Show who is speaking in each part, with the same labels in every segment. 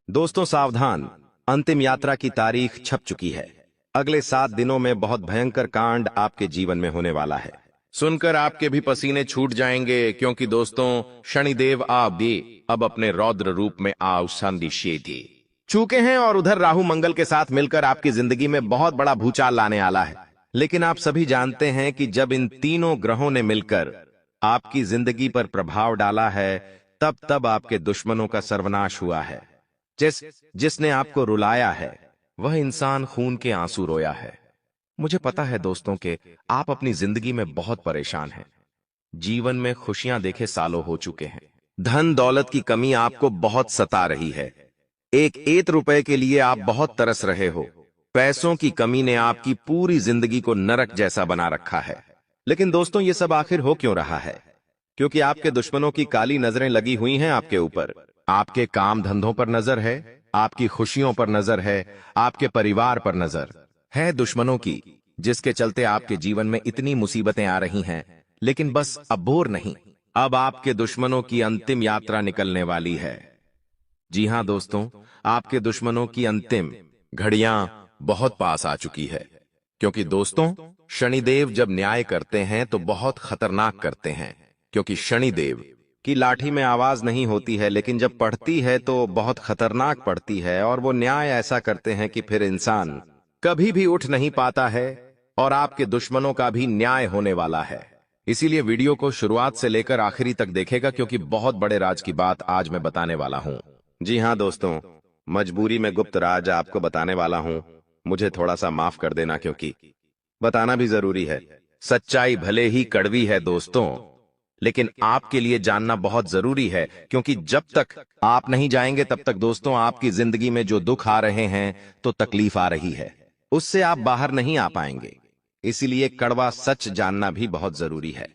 Speaker 1: दोस्तों सावधान, अंतिम यात्रा की तारीख छप चुकी है। अगले 7 दिनों में बहुत भयंकर कांड आपके जीवन में होने वाला है। सुनकर आपके भी पसीने छूट जाएंगे, क्योंकि दोस्तों शनिदेव आप भी अब अपने रौद्र रूप में आउसांदिशेदी चूके हैं और उधर राहु मंगल के साथ मिलकर आपकी जिंदगी में बहुत बड़ा भूचाल लाने आला है। लेकिन आप सभी जानते हैं कि जब इन तीनों ग्रहों ने मिलकर आपकी जिंदगी पर प्रभाव डाला है, तब तब आपके दुश्मनों का सर्वनाश हुआ है। जिसने आपको रुलाया है वह इंसान खून के आंसू रोया है। मुझे पता है दोस्तों कि आप अपनी जिंदगी में बहुत परेशान हैं। जीवन में खुशियां देखे सालों हो चुके हैं। धन दौलत की कमी आपको बहुत सता रही है। एक रुपए के लिए आप बहुत तरस रहे हो। पैसों की कमी ने आपकी पूरी जिंदगी को नरक जैसा बना रखा है। लेकिन दोस्तों ये सब आखिर हो क्यों रहा है? क्योंकि आपके दुश्मनों की काली नजरें लगी हुई हैं आपके ऊपर। आपके काम धंधों पर नजर है, आपकी खुशियों पर नजर है, आपके परिवार पर नजर है दुश्मनों की, जिसके चलते आपके जीवन में इतनी मुसीबतें आ रही हैं। लेकिन बस अब बोर नहीं, अब आपके दुश्मनों की अंतिम यात्रा निकलने वाली है। जी हां दोस्तों, आपके दुश्मनों की अंतिम घड़ियां बहुत पास आ चुकी है। क्योंकि दोस्तों शनिदेव जब न्याय करते हैं तो बहुत खतरनाक करते हैं। क्योंकि शनिदेव की लाठी में आवाज नहीं होती है, लेकिन जब पड़ती है तो बहुत खतरनाक पड़ती है। और वो न्याय ऐसा करते हैं कि फिर इंसान कभी भी उठ नहीं पाता है। और आपके दुश्मनों का भी न्याय होने वाला है। इसीलिए वीडियो को शुरुआत से लेकर आखिरी तक देखेगा, क्योंकि बहुत बड़े राज की बात आज मैं बताने वाला हूं। जी हां दोस्तों, मजबूरी में गुप्त राज आपको बताने वाला हूं। मुझे थोड़ा सा माफ कर देना, क्योंकि बताना भी जरूरी है। सच्चाई भले ही कड़वी है दोस्तों, लेकिन आपके लिए जानना बहुत जरूरी है। क्योंकि जब तक आप नहीं जाएंगे तब तक दोस्तों आपकी जिंदगी में जो दुख आ रहे हैं, तो तकलीफ आ रही है, उससे आप बाहर नहीं आ पाएंगे। इसीलिए कड़वा सच जानना भी बहुत जरूरी है।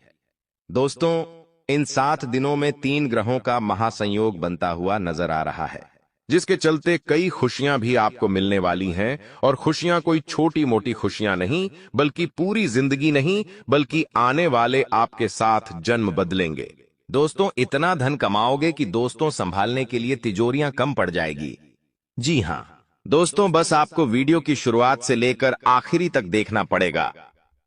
Speaker 1: दोस्तों इन 7 दिनों में 3 ग्रहों का महासंयोग बनता हुआ नजर आ रहा है, जिसके चलते कई खुशियां भी आपको मिलने वाली हैं। और खुशियां कोई छोटी मोटी खुशियां नहीं, बल्कि पूरी जिंदगी नहीं, बल्कि आने वाले आपके साथ जन्म बदलेंगे। दोस्तों इतना धन कमाओगे कि दोस्तों संभालने के लिए तिजोरियां कम पड़ जाएगी। जी हां दोस्तों, बस आपको वीडियो की शुरुआत से लेकर आखिरी तक देखना पड़ेगा,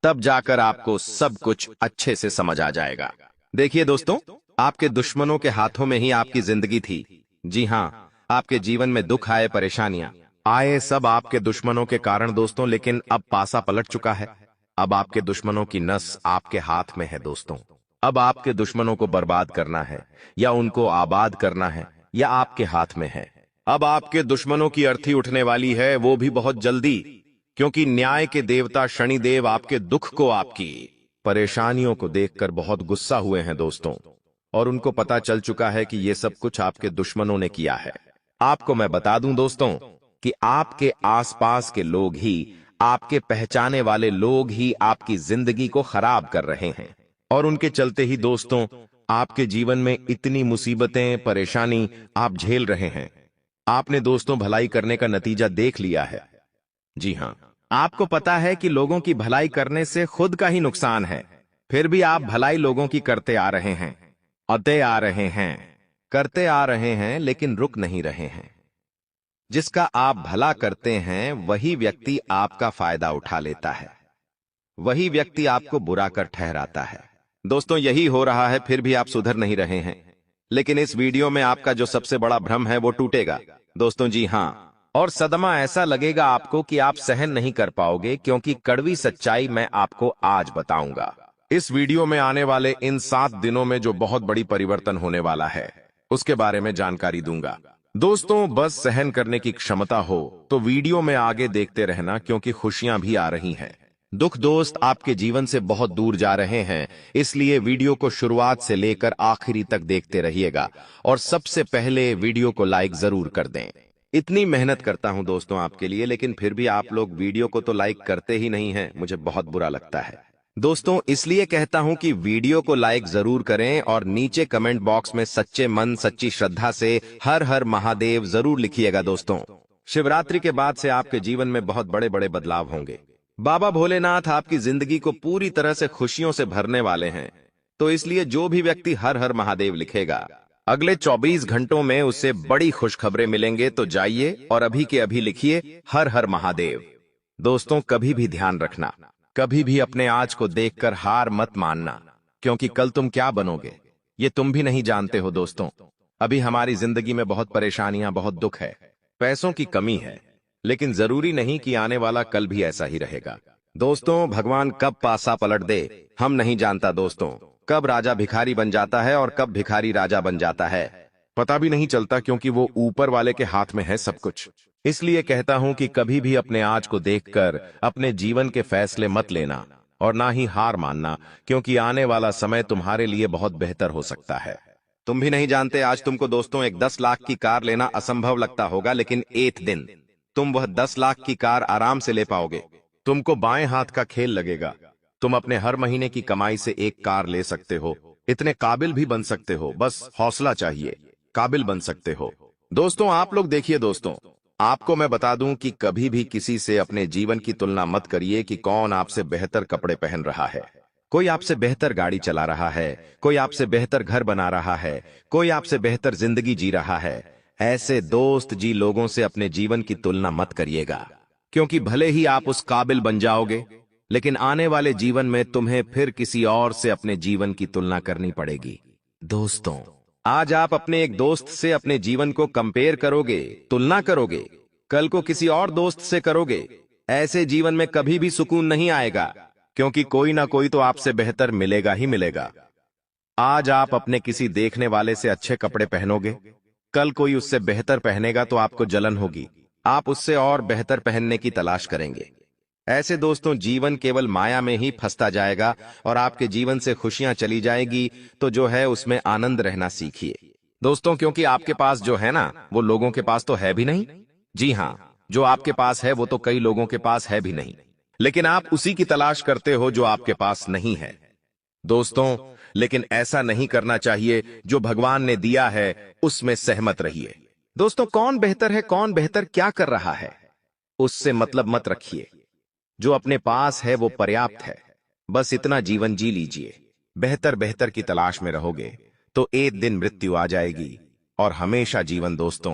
Speaker 1: तब जाकर आपको सब कुछ अच्छे से समझ आ जाएगा। देखिए दोस्तों, आपके दुश्मनों के हाथों में ही आपकी जिंदगी थी। जी हां, आपके जीवन में दुख आए, परेशानियां आए, सब आपके दुश्मनों के कारण दोस्तों। लेकिन अब पासा पलट चुका है। अब आपके दुश्मनों की नस आपके हाथ में है दोस्तों। अब आपके दुश्मनों को बर्बाद करना है या उनको आबाद करना है, या आपके हाथ में है। अब आपके दुश्मनों की अर्थी उठने वाली है, वो भी बहुत जल्दी। क्योंकि न्याय के देवता शनिदेव आपके दुख को, आपकी परेशानियों को देखकर बहुत गुस्सा हुए हैं दोस्तों। और उनको पता चल चुका है कि ये सब कुछ आपके दुश्मनों ने किया है। आपको मैं बता दूं दोस्तों कि आपके आसपास के लोग ही, आपके पहचाने वाले लोग ही आपकी जिंदगी को खराब कर रहे हैं। और उनके चलते ही दोस्तों आपके जीवन में इतनी मुसीबतें, परेशानी आप झेल रहे हैं। आपने दोस्तों भलाई करने का नतीजा देख लिया है। जी हां, आपको पता है कि लोगों की भलाई करने से खुद का ही नुकसान है। फिर भी आप भलाई लोगों की करते आ रहे हैं, करते आ रहे हैं, लेकिन रुक नहीं रहे हैं। जिसका आप भला करते हैं वही व्यक्ति आपका फायदा उठा लेता है, वही व्यक्ति आपको बुरा कर ठहराता है। दोस्तों यही हो रहा है, फिर भी आप सुधर नहीं रहे हैं। लेकिन इस वीडियो में आपका जो सबसे बड़ा भ्रम है वो टूटेगा दोस्तों। जी हां, और सदमा ऐसा लगेगा आपको कि आप सहन नहीं कर पाओगे, क्योंकि कड़वी सच्चाई मैं आपको आज बताऊंगा। इस वीडियो में आने वाले इन 7 दिनों में जो बहुत बड़ी परिवर्तन होने वाला है, उसके बारे में जानकारी दूंगा। दोस्तों बस सहन करने की क्षमता हो तो वीडियो में आगे देखते रहना, क्योंकि खुशियां भी आ रही हैं। दुख दोस्त आपके जीवन से बहुत दूर जा रहे हैं, इसलिए वीडियो को शुरुआत से लेकर आखिरी तक देखते रहिएगा। और सबसे पहले वीडियो को लाइक जरूर कर दें। इतनी मेहनत करता हूं दोस्तों आपके लिए, लेकिन फिर भी आप लोग वीडियो को तो लाइक करते ही नहीं हैं। मुझे बहुत बुरा लगता है दोस्तों, इसलिए कहता हूं कि वीडियो को लाइक जरूर करें और नीचे कमेंट बॉक्स में सच्चे मन, सच्ची श्रद्धा से हर हर महादेव जरूर लिखिएगा दोस्तों। शिवरात्रि के बाद से आपके जीवन में बहुत बड़े बड़े बदलाव होंगे। बाबा भोलेनाथ आपकी जिंदगी को पूरी तरह से खुशियों से भरने वाले हैं। तो इसलिए जो भी व्यक्ति हर हर महादेव लिखेगा, अगले 24 घंटों में उससे बड़ी खुशखबरें मिलेंगे, तो जाइए और अभी के अभी लिखिए हर हर महादेव। दोस्तों, कभी भी ध्यान रखना, कभी भी अपने आज को देखकर हार मत मानना, क्योंकि कल तुम क्या बनोगे ये तुम भी नहीं जानते हो। दोस्तों, अभी हमारी जिंदगी में बहुत परेशानियां, बहुत दुख है, पैसों की कमी है, लेकिन जरूरी नहीं कि आने वाला कल भी ऐसा ही रहेगा। दोस्तों, भगवान कब पासा पलट दे हम नहीं जानता। दोस्तों, कब राजा भिखारी बन जाता है और कब भिखारी राजा बन जाता है पता भी नहीं चलता, क्योंकि वो ऊपर वाले के हाथ में है सब कुछ। इसलिए कहता हूं कि कभी भी अपने आज को देखकर अपने जीवन के फैसले मत लेना और ना ही हार मानना, क्योंकि आने वाला समय तुम्हारे लिए बहुत बेहतर हो सकता है। तुम भी नहीं जानते, आज तुमको दोस्तों एक 10 लाख की कार लेना असंभव लगता होगा, लेकिन एक दिन तुम वह 10 लाख की कार आराम से ले पाओगे। तुमको बाएं हाथ का खेल लगेगा। तुम अपने हर महीने की कमाई से एक कार ले सकते हो, इतने काबिल भी बन सकते हो, बस हौसला चाहिए, काबिल बन सकते हो। दोस्तों, आप लोग देखिए, दोस्तों आपको मैं बता दूं कि कभी भी किसी से अपने जीवन की तुलना मत करिए कि कौन आपसे बेहतर कपड़े पहन रहा है। कोई आपसे बेहतर गाड़ी चला रहा है, कोई आपसे बेहतर घर बना रहा है, कोई आपसे बेहतर जिंदगी जी रहा है। ऐसे दोस्त जी लोगों से अपने जीवन की तुलना मत करिएगा, क्योंकि भले ही आप उस काबिल बन जाओगे, लेकिन आने वाले जीवन में तुम्हें फिर किसी और से अपने जीवन की तुलना करनी पड़ेगी। दोस्तों, आज आप अपने एक दोस्त से अपने जीवन को कंपेयर करोगे, तुलना करोगे, कल को किसी और दोस्त से करोगे, ऐसे जीवन में कभी भी सुकून नहीं आएगा, क्योंकि कोई ना कोई तो आपसे बेहतर मिलेगा ही मिलेगा। आज आप अपने किसी देखने वाले से अच्छे कपड़े पहनोगे, कल कोई उससे बेहतर पहनेगा तो आपको जलन होगी, आप उससे और बेहतर पहनने की तलाश करेंगे। ऐसे दोस्तों, जीवन केवल माया में ही फंसता जाएगा और आपके जीवन से खुशियां चली जाएगी, तो जो है उसमें आनंद रहना सीखिए। दोस्तों, क्योंकि आपके पास जो है ना, वो लोगों के पास तो है भी नहीं। जी हाँ, जो आपके पास है वो तो कई लोगों के पास है भी नहीं, लेकिन आप उसी की तलाश करते हो जो आपके पास नहीं है। दोस्तों, लेकिन ऐसा नहीं करना चाहिए। जो भगवान ने दिया है उसमें सहमत रहिए। दोस्तों, कौन बेहतर है, कौन बेहतर क्या कर रहा है, उससे मतलब मत रखिए। जो अपने पास है वो पर्याप्त है, बस इतना जीवन जी लीजिए। बेहतर बेहतर की तलाश में रहोगे तो एक दिन मृत्यु आ जाएगी और हमेशा जीवन। दोस्तों,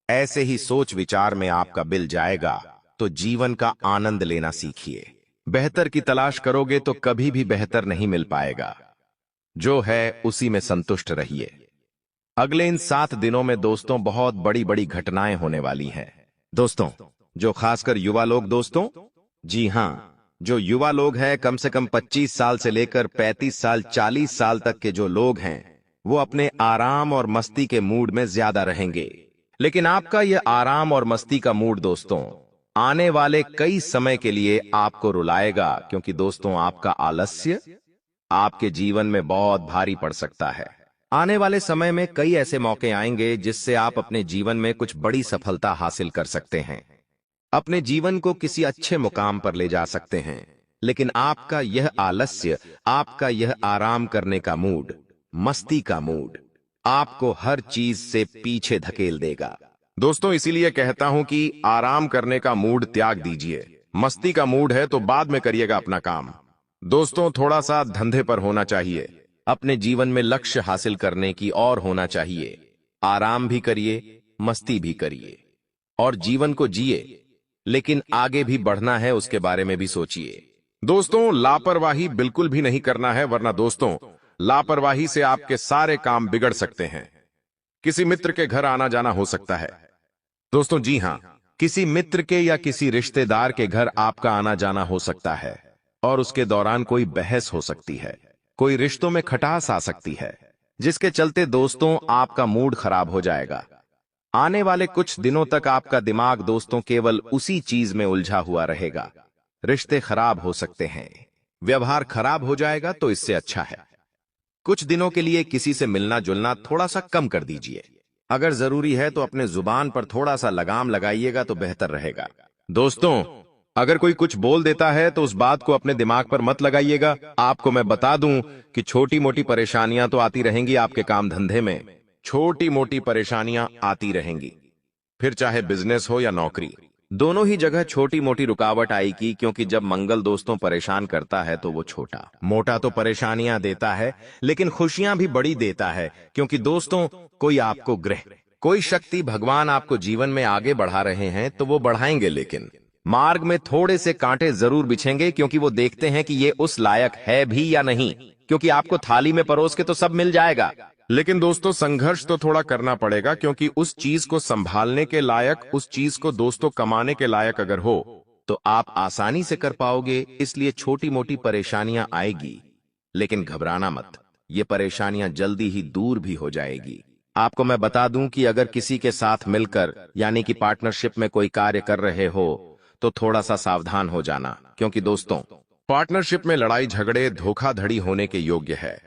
Speaker 1: ऐसे ही सोच विचार में आपका बिल जाएगा, तो जीवन का आनंद लेना सीखिए। बेहतर की तलाश करोगे तो कभी भी बेहतर नहीं मिल पाएगा। जो है उसी में संतुष्ट रहिए। अगले इन 7 दिनों में दोस्तों बहुत बड़ी बड़ी घटनाएं होने वाली हैं। दोस्तों, जो खासकर युवा लोग, दोस्तों जी हाँ, जो युवा लोग हैं, कम से कम 25 साल से लेकर 35 साल 40 साल तक के जो लोग हैं, वो अपने आराम और मस्ती के मूड में ज्यादा रहेंगे। लेकिन आपका यह आराम और मस्ती का मूड दोस्तों आने वाले कई समय के लिए आपको रुलाएगा, क्योंकि दोस्तों आपका आलस्य आपके जीवन में बहुत भारी पड़ सकता है। आने वाले समय में कई ऐसे मौके आएंगे जिससे आप अपने जीवन में कुछ बड़ी सफलता हासिल कर सकते हैं, अपने जीवन को किसी अच्छे मुकाम पर ले जा सकते हैं। लेकिन आपका यह आलस्य, आपका यह आराम करने का मूड, मस्ती का मूड आपको हर चीज से पीछे धकेल देगा। दोस्तों, इसीलिए कहता हूं कि आराम करने का मूड त्याग दीजिए। मस्ती का मूड है तो बाद में करिएगा अपना काम। दोस्तों, थोड़ा सा धंधे पर होना चाहिए, अपने जीवन में लक्ष्य हासिल करने की और होना चाहिए। आराम भी करिए, मस्ती भी करिए और जीवन को जिए, लेकिन आगे भी बढ़ना है उसके बारे में भी सोचिए। दोस्तों, लापरवाही बिल्कुल भी नहीं करना है, वरना दोस्तों लापरवाही से आपके सारे काम बिगड़ सकते हैं। किसी मित्र के घर आना जाना हो सकता है। दोस्तों जी हां, किसी मित्र के या किसी रिश्तेदार के घर आपका आना जाना हो सकता है और उसके दौरान कोई बहस हो सकती है, कोई रिश्तों में खटास आ सकती है, जिसके चलते दोस्तों आपका मूड खराब हो जाएगा। आने वाले कुछ दिनों तक आपका दिमाग दोस्तों केवल उसी चीज में उलझा हुआ रहेगा। रिश्ते खराब हो सकते हैं, व्यवहार खराब हो जाएगा, तो इससे अच्छा है कुछ दिनों के लिए किसी से मिलना जुलना थोड़ा सा कम कर दीजिए। अगर जरूरी है तो अपने जुबान पर थोड़ा सा लगाम लगाइएगा तो बेहतर रहेगा। दोस्तों, अगर कोई कुछ बोल देता है तो उस बात को अपने दिमाग पर मत लगाइएगा। आपको मैं बता दूं कि छोटी मोटी परेशानियां तो आती रहेंगी आपके काम धंधे में, छोटी मोटी परेशानियां आती रहेंगी, फिर चाहे बिजनेस हो या नौकरी। दोनों ही जगह छोटी मोटी रुकावट आएगी, क्योंकि जब मंगल दोस्तों परेशान करता है तो वो छोटा मोटा तो परेशानियां देता है, लेकिन खुशियां भी बड़ी देता है, क्योंकि दोस्तों कोई आपको ग्रह, कोई शक्ति, भगवान आपको जीवन में आगे बढ़ा रहे हैं तो वो बढ़ाएंगे, लेकिन मार्ग में थोड़े से कांटे जरूर बिछेंगे, क्योंकि वो देखते हैं कि ये उस लायक है भी या नहीं, क्योंकि आपको थाली में परोस के तो सब मिल जाएगा, लेकिन दोस्तों संघर्ष तो थोड़ा करना पड़ेगा, क्योंकि उस चीज को संभालने के लायक, उस चीज को दोस्तों कमाने के लायक अगर हो तो आप आसानी से कर पाओगे। इसलिए छोटी मोटी परेशानियां आएगी, लेकिन घबराना मत, ये परेशानियां जल्दी ही दूर भी हो जाएगी। आपको मैं बता दूं कि अगर किसी के साथ मिलकर यानी कि पार्टनरशिप में कोई कार्य कर रहे हो तो थोड़ा सा सावधान हो जाना, क्योंकि दोस्तों पार्टनरशिप में लड़ाई झगड़े धोखाधड़ी होने के योग्य है।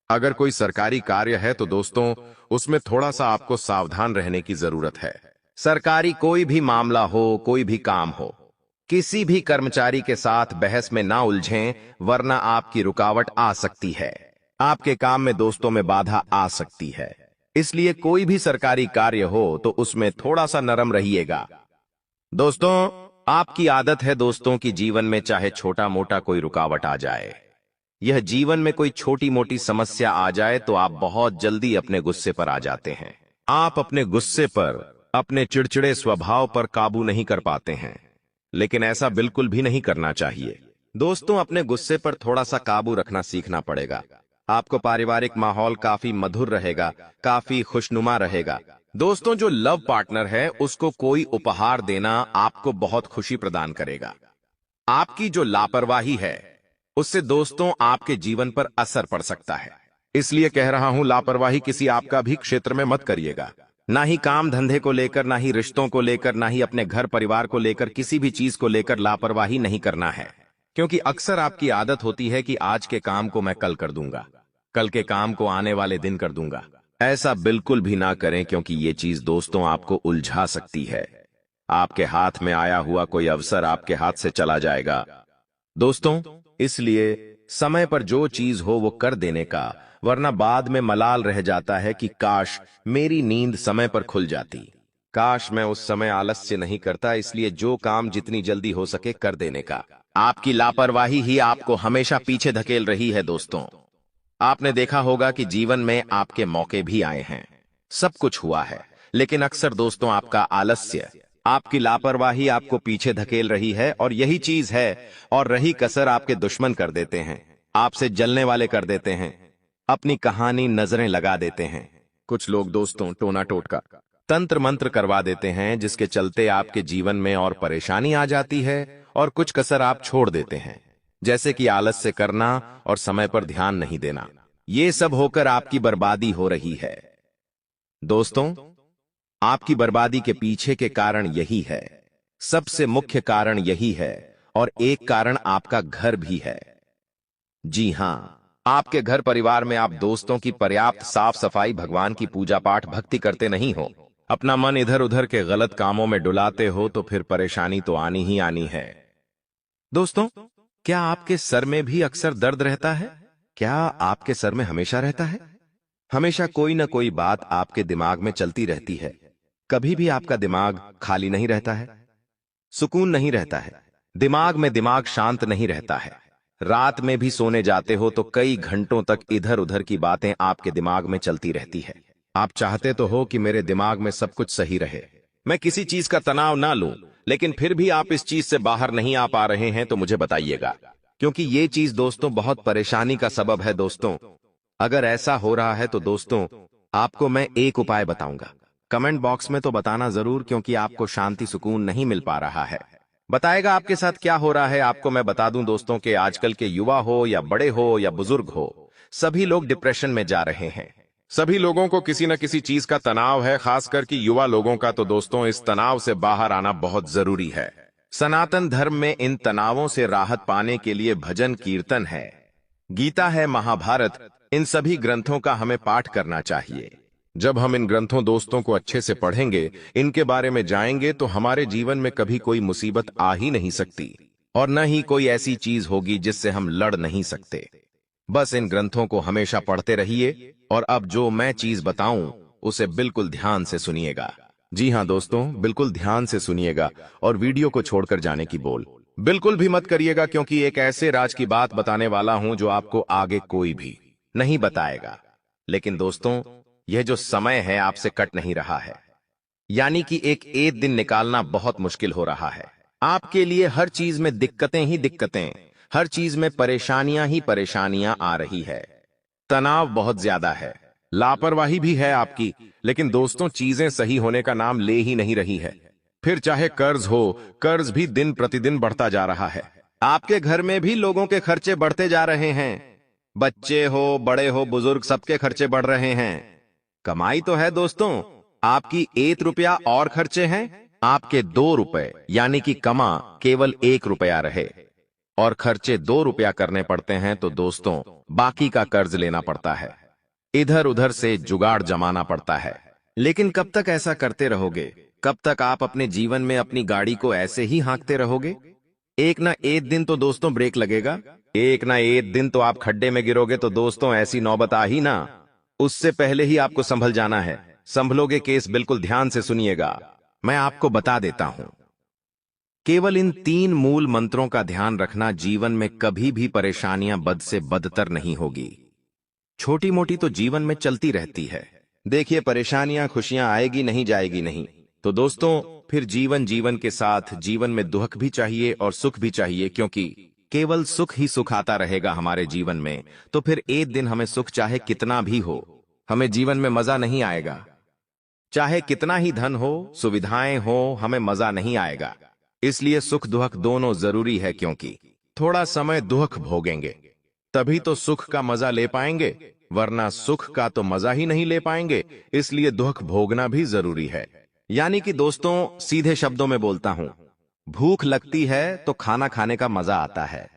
Speaker 1: अगर कोई सरकारी कार्य है तो दोस्तों उसमें थोड़ा सा आपको सावधान रहने की जरूरत है। सरकारी कोई भी मामला हो, कोई भी काम हो, किसी भी कर्मचारी के साथ बहस में ना उलझें, वरना आपकी रुकावट आ सकती है, आपके काम में दोस्तों में बाधा आ सकती है। इसलिए कोई भी सरकारी कार्य हो तो उसमें थोड़ा सा नरम रहिएगा। दोस्तों आपकी आदत है दोस्तों की जीवन में चाहे छोटा मोटा कोई रुकावट आ जाए, यह जीवन में कोई छोटी मोटी समस्या आ जाए तो आप बहुत जल्दी अपने गुस्से पर आ जाते हैं। आप अपने गुस्से पर, अपने चिड़चिड़े स्वभाव पर काबू नहीं कर पाते हैं, लेकिन ऐसा बिल्कुल भी नहीं करना चाहिए। दोस्तों अपने गुस्से पर थोड़ा सा काबू रखना सीखना पड़ेगा। आपको पारिवारिक माहौल काफी मधुर रहेगा, काफी खुशनुमा रहेगा। दोस्तों जो लव पार्टनर है उसको कोई उपहार देना आपको बहुत खुशी प्रदान करेगा। आपकी जो लापरवाही है उससे दोस्तों आपके जीवन पर असर पड़ सकता है। इसलिए कह रहा हूं, लापरवाही किसी आपका भी क्षेत्र में मत करिएगा, ना ही काम धंधे को लेकर, ना ही रिश्तों को लेकर, ना ही अपने घर परिवार को लेकर, किसी भी चीज को लेकर लापरवाही नहीं करना है। क्योंकि अक्सर आपकी आदत होती है कि आज के काम को मैं कल कर दूंगा, कल के काम को आने वाले दिन कर दूंगा। ऐसा बिल्कुल भी ना करें, क्योंकि ये चीज दोस्तों आपको उलझा सकती है। आपके हाथ में आया हुआ कोई अवसर आपके हाथ से चला जाएगा दोस्तों। इसलिए समय पर जो चीज हो वो कर देने का, वरना बाद में मलाल रह जाता है कि काश मेरी नींद समय पर खुल जाती, काश मैं उस समय आलस्य नहीं करता। इसलिए जो काम जितनी जल्दी हो सके कर देने का। आपकी लापरवाही ही आपको हमेशा पीछे धकेल रही है दोस्तों। आपने देखा होगा कि जीवन में आपके मौके भी आए हैं, सब कुछ हुआ है, लेकिन अक्सर दोस्तों आपका आलस्य, आपकी लापरवाही आपको पीछे धकेल रही है, और यही चीज है। और रही कसर आपके दुश्मन कर देते हैं, आपसे जलने वाले कर देते हैं, अपनी कहानी नजरें लगा देते हैं। कुछ लोग दोस्तों टोना टोटका, तंत्र मंत्र करवा देते हैं, जिसके चलते आपके जीवन में और परेशानी आ जाती है, और कुछ कसर आप छोड़ देते हैं, जैसे कि आलस्य करना और समय पर ध्यान नहीं देना। ये सब होकर आपकी बर्बादी हो रही है। दोस्तों आपकी बर्बादी के पीछे के कारण यही है, सबसे मुख्य कारण यही है, और एक कारण आपका घर भी है। जी हां, आपके घर परिवार में आप दोस्तों की पर्याप्त साफ सफाई, भगवान की पूजा पाठ भक्ति करते नहीं हो, अपना मन इधर उधर के गलत कामों में डुलाते हो, तो फिर परेशानी तो आनी ही आनी है। दोस्तों क्या आपके सर में भी अक्सर दर्द रहता है? क्या आपके सर में हमेशा रहता है? हमेशा कोई ना कोई बात आपके दिमाग में चलती रहती है, कभी भी आपका दिमाग खाली नहीं रहता है, सुकून नहीं रहता है, दिमाग में दिमाग शांत नहीं रहता है। रात में भी सोने जाते हो तो कई घंटों तक इधर उधर की बातें आपके दिमाग में चलती रहती है। आप चाहते तो हो कि मेरे दिमाग में सब कुछ सही रहे, मैं किसी चीज का तनाव ना लूं, लेकिन फिर भी आप इस चीज से बाहर नहीं आ पा रहे हैं, तो मुझे बताइएगा, क्योंकि ये चीज दोस्तों बहुत परेशानी का सबब है। दोस्तों अगर ऐसा हो रहा है तो दोस्तों आपको मैं एक उपाय बताऊंगा, कमेंट बॉक्स में तो बताना जरूर, क्योंकि आपको शांति सुकून नहीं मिल पा रहा है। बताएगा आपके साथ क्या हो रहा है। आपको मैं बता दूं दोस्तों कि आजकल के युवा हो या बड़े हो या बुजुर्ग हो, सभी लोग डिप्रेशन में जा रहे हैं। सभी लोगों को किसी न किसी चीज का तनाव है, खासकर कि युवा लोगों का। तो दोस्तों इस तनाव से बाहर आना बहुत जरूरी है। सनातन धर्म में इन तनावों से राहत पाने के लिए भजन कीर्तन है, गीता है, महाभारत, इन सभी ग्रंथों का हमें पाठ करना चाहिए। जब हम इन ग्रंथों दोस्तों को अच्छे से पढ़ेंगे, इनके बारे में जाएंगे, तो हमारे जीवन में कभी कोई मुसीबत आ ही नहीं सकती, और न ही कोई ऐसी चीज होगी जिससे हम लड़ नहीं सकते। बस इन ग्रंथों को हमेशा पढ़ते रहिए, और अब जो मैं चीज बताऊं उसे बिल्कुल ध्यान से सुनिएगा। जी हाँ दोस्तों, बिल्कुल ध्यान से सुनिएगा और वीडियो को छोड़कर जाने की बोल बिल्कुल भी मत करिएगा, क्योंकि एक ऐसे राज की बात बताने वाला हूं जो आपको आगे कोई भी नहीं बताएगा। लेकिन दोस्तों, यह जो समय है आपसे कट नहीं रहा है, यानी कि एक दिन निकालना बहुत मुश्किल हो रहा है। आपके लिए हर चीज में दिक्कतें ही दिक्कतें, हर चीज में परेशानियां ही परेशानियां आ रही है। तनाव बहुत ज्यादा है, लापरवाही भी है आपकी। लेकिन दोस्तों, चीजें सही होने का नाम ले ही नहीं रही है। फिर चाहे कर्ज हो, कर्ज भी दिन प्रतिदिन बढ़ता जा रहा है। आपके घर में भी लोगों के खर्चे बढ़ते जा रहे हैं। बच्चे हो, बड़े हो, बुजुर्ग, सबके खर्चे बढ़ रहे हैं। कमाई तो है दोस्तों, आपकी 1 रुपया और खर्चे हैं। आपके 2 रुपए यानी कि कमा केवल 1 रुपया रहे और खर्चे 2 रुपया करने पड़ते हैं, तो दोस्तों बाकी का कर्ज लेना पड़ता है, इधर उधर से जुगाड़ जमाना पड़ता है। लेकिन कब तक ऐसा करते रहोगे? कब तक आप अपने जीवन में अपनी गाड़ी को ऐसे ही हाँकते रहोगे? एक ना एक दिन तो दोस्तों ब्रेक लगेगा, एक ना एक दिन तो आप खड्डे में गिरोगे। तो दोस्तों, ऐसी नौबत आ ही ना, उससे पहले ही आपको संभल जाना है। संभलोगे केस? बिल्कुल ध्यान से सुनिएगा, मैं आपको बता देता हूं। केवल इन 3 मूल मंत्रों का ध्यान रखना, जीवन में कभी भी परेशानियां बद से बदतर नहीं होगी। छोटी मोटी तो जीवन में चलती रहती है। देखिए, परेशानियां खुशियां आएगी नहीं, जाएगी नहीं। तो दोस्तों, फिर जीवन के साथ जीवन में दुख भी चाहिए और सुख भी चाहिए, क्योंकि केवल सुख ही सुख आता रहेगा हमारे जीवन में। तो फिर एक दिन हमें सुख चाहे कितना भी हो, हमें जीवन में मजा नहीं आएगा। चाहे कितना ही धन हो, सुविधाएं हो, हमें मजा नहीं आएगा। इसलिए सुख दुख दोनों जरूरी है, क्योंकि थोड़ा समय दुख भोगेंगे तभी तो सुख का मजा ले पाएंगे, वरना सुख का तो मजा ही नहीं ले पाएंगे। इसलिए दुख भोगना भी जरूरी है। यानी कि दोस्तों, सीधे शब्दों में बोलता हूं, भूख लगती है तो खाना खाने का मजा आता है,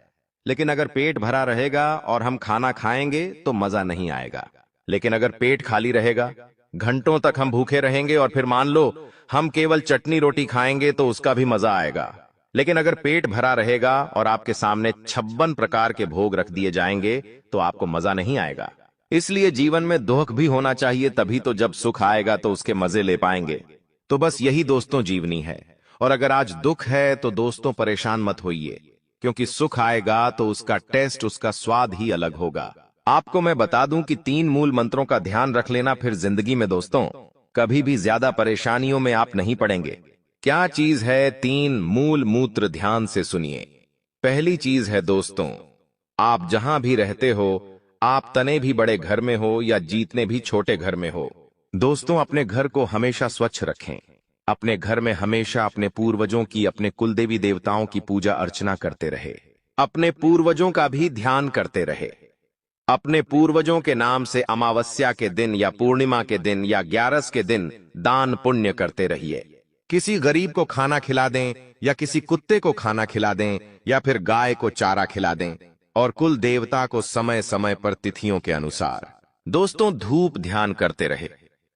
Speaker 1: लेकिन अगर पेट भरा रहेगा और हम खाना खाएंगे तो मजा नहीं आएगा। लेकिन अगर पेट खाली रहेगा, घंटों तक हम भूखे रहेंगे और फिर मान लो हम केवल चटनी रोटी खाएंगे तो उसका भी मजा आएगा। लेकिन अगर पेट भरा रहेगा और आपके सामने 56 प्रकार के भोग रख दिए जाएंगे तो आपको मजा नहीं आएगा। इसलिए जीवन में दुख भी होना चाहिए, तभी तो जब सुख आएगा तो उसके मजे ले पाएंगे। तो बस यही दोस्तों जीवनी है। और अगर आज दुख है तो दोस्तों परेशान मत होइए, क्योंकि सुख आएगा तो उसका टेस्ट, उसका स्वाद ही अलग होगा। आपको मैं बता दूं कि 3 मूल मंत्रों का ध्यान रख लेना, फिर जिंदगी में दोस्तों कभी भी ज्यादा परेशानियों में आप नहीं पड़ेंगे। क्या चीज है 3 मूल मूत्र? ध्यान से सुनिए। पहली चीज है दोस्तों, आप जहां भी रहते हो, आप तने भी बड़े घर में हो या जीतने भी छोटे घर में हो, दोस्तों अपने घर को हमेशा स्वच्छ रखें। अपने घर में हमेशा अपने पूर्वजों की, अपने कुल देवी देवताओं की पूजा अर्चना करते रहे। अपने पूर्वजों का भी ध्यान करते रहे। अपने पूर्वजों के नाम से अमावस्या के दिन या पूर्णिमा के दिन या 11 के दिन दान पुण्य करते रहिए। किसी गरीब को खाना खिला दें या किसी कुत्ते को खाना खिला दें या फिर गाय को चारा खिला दें, और कुल देवता को समय समय पर तिथियों के अनुसार दोस्तों धूप ध्यान करते रहे।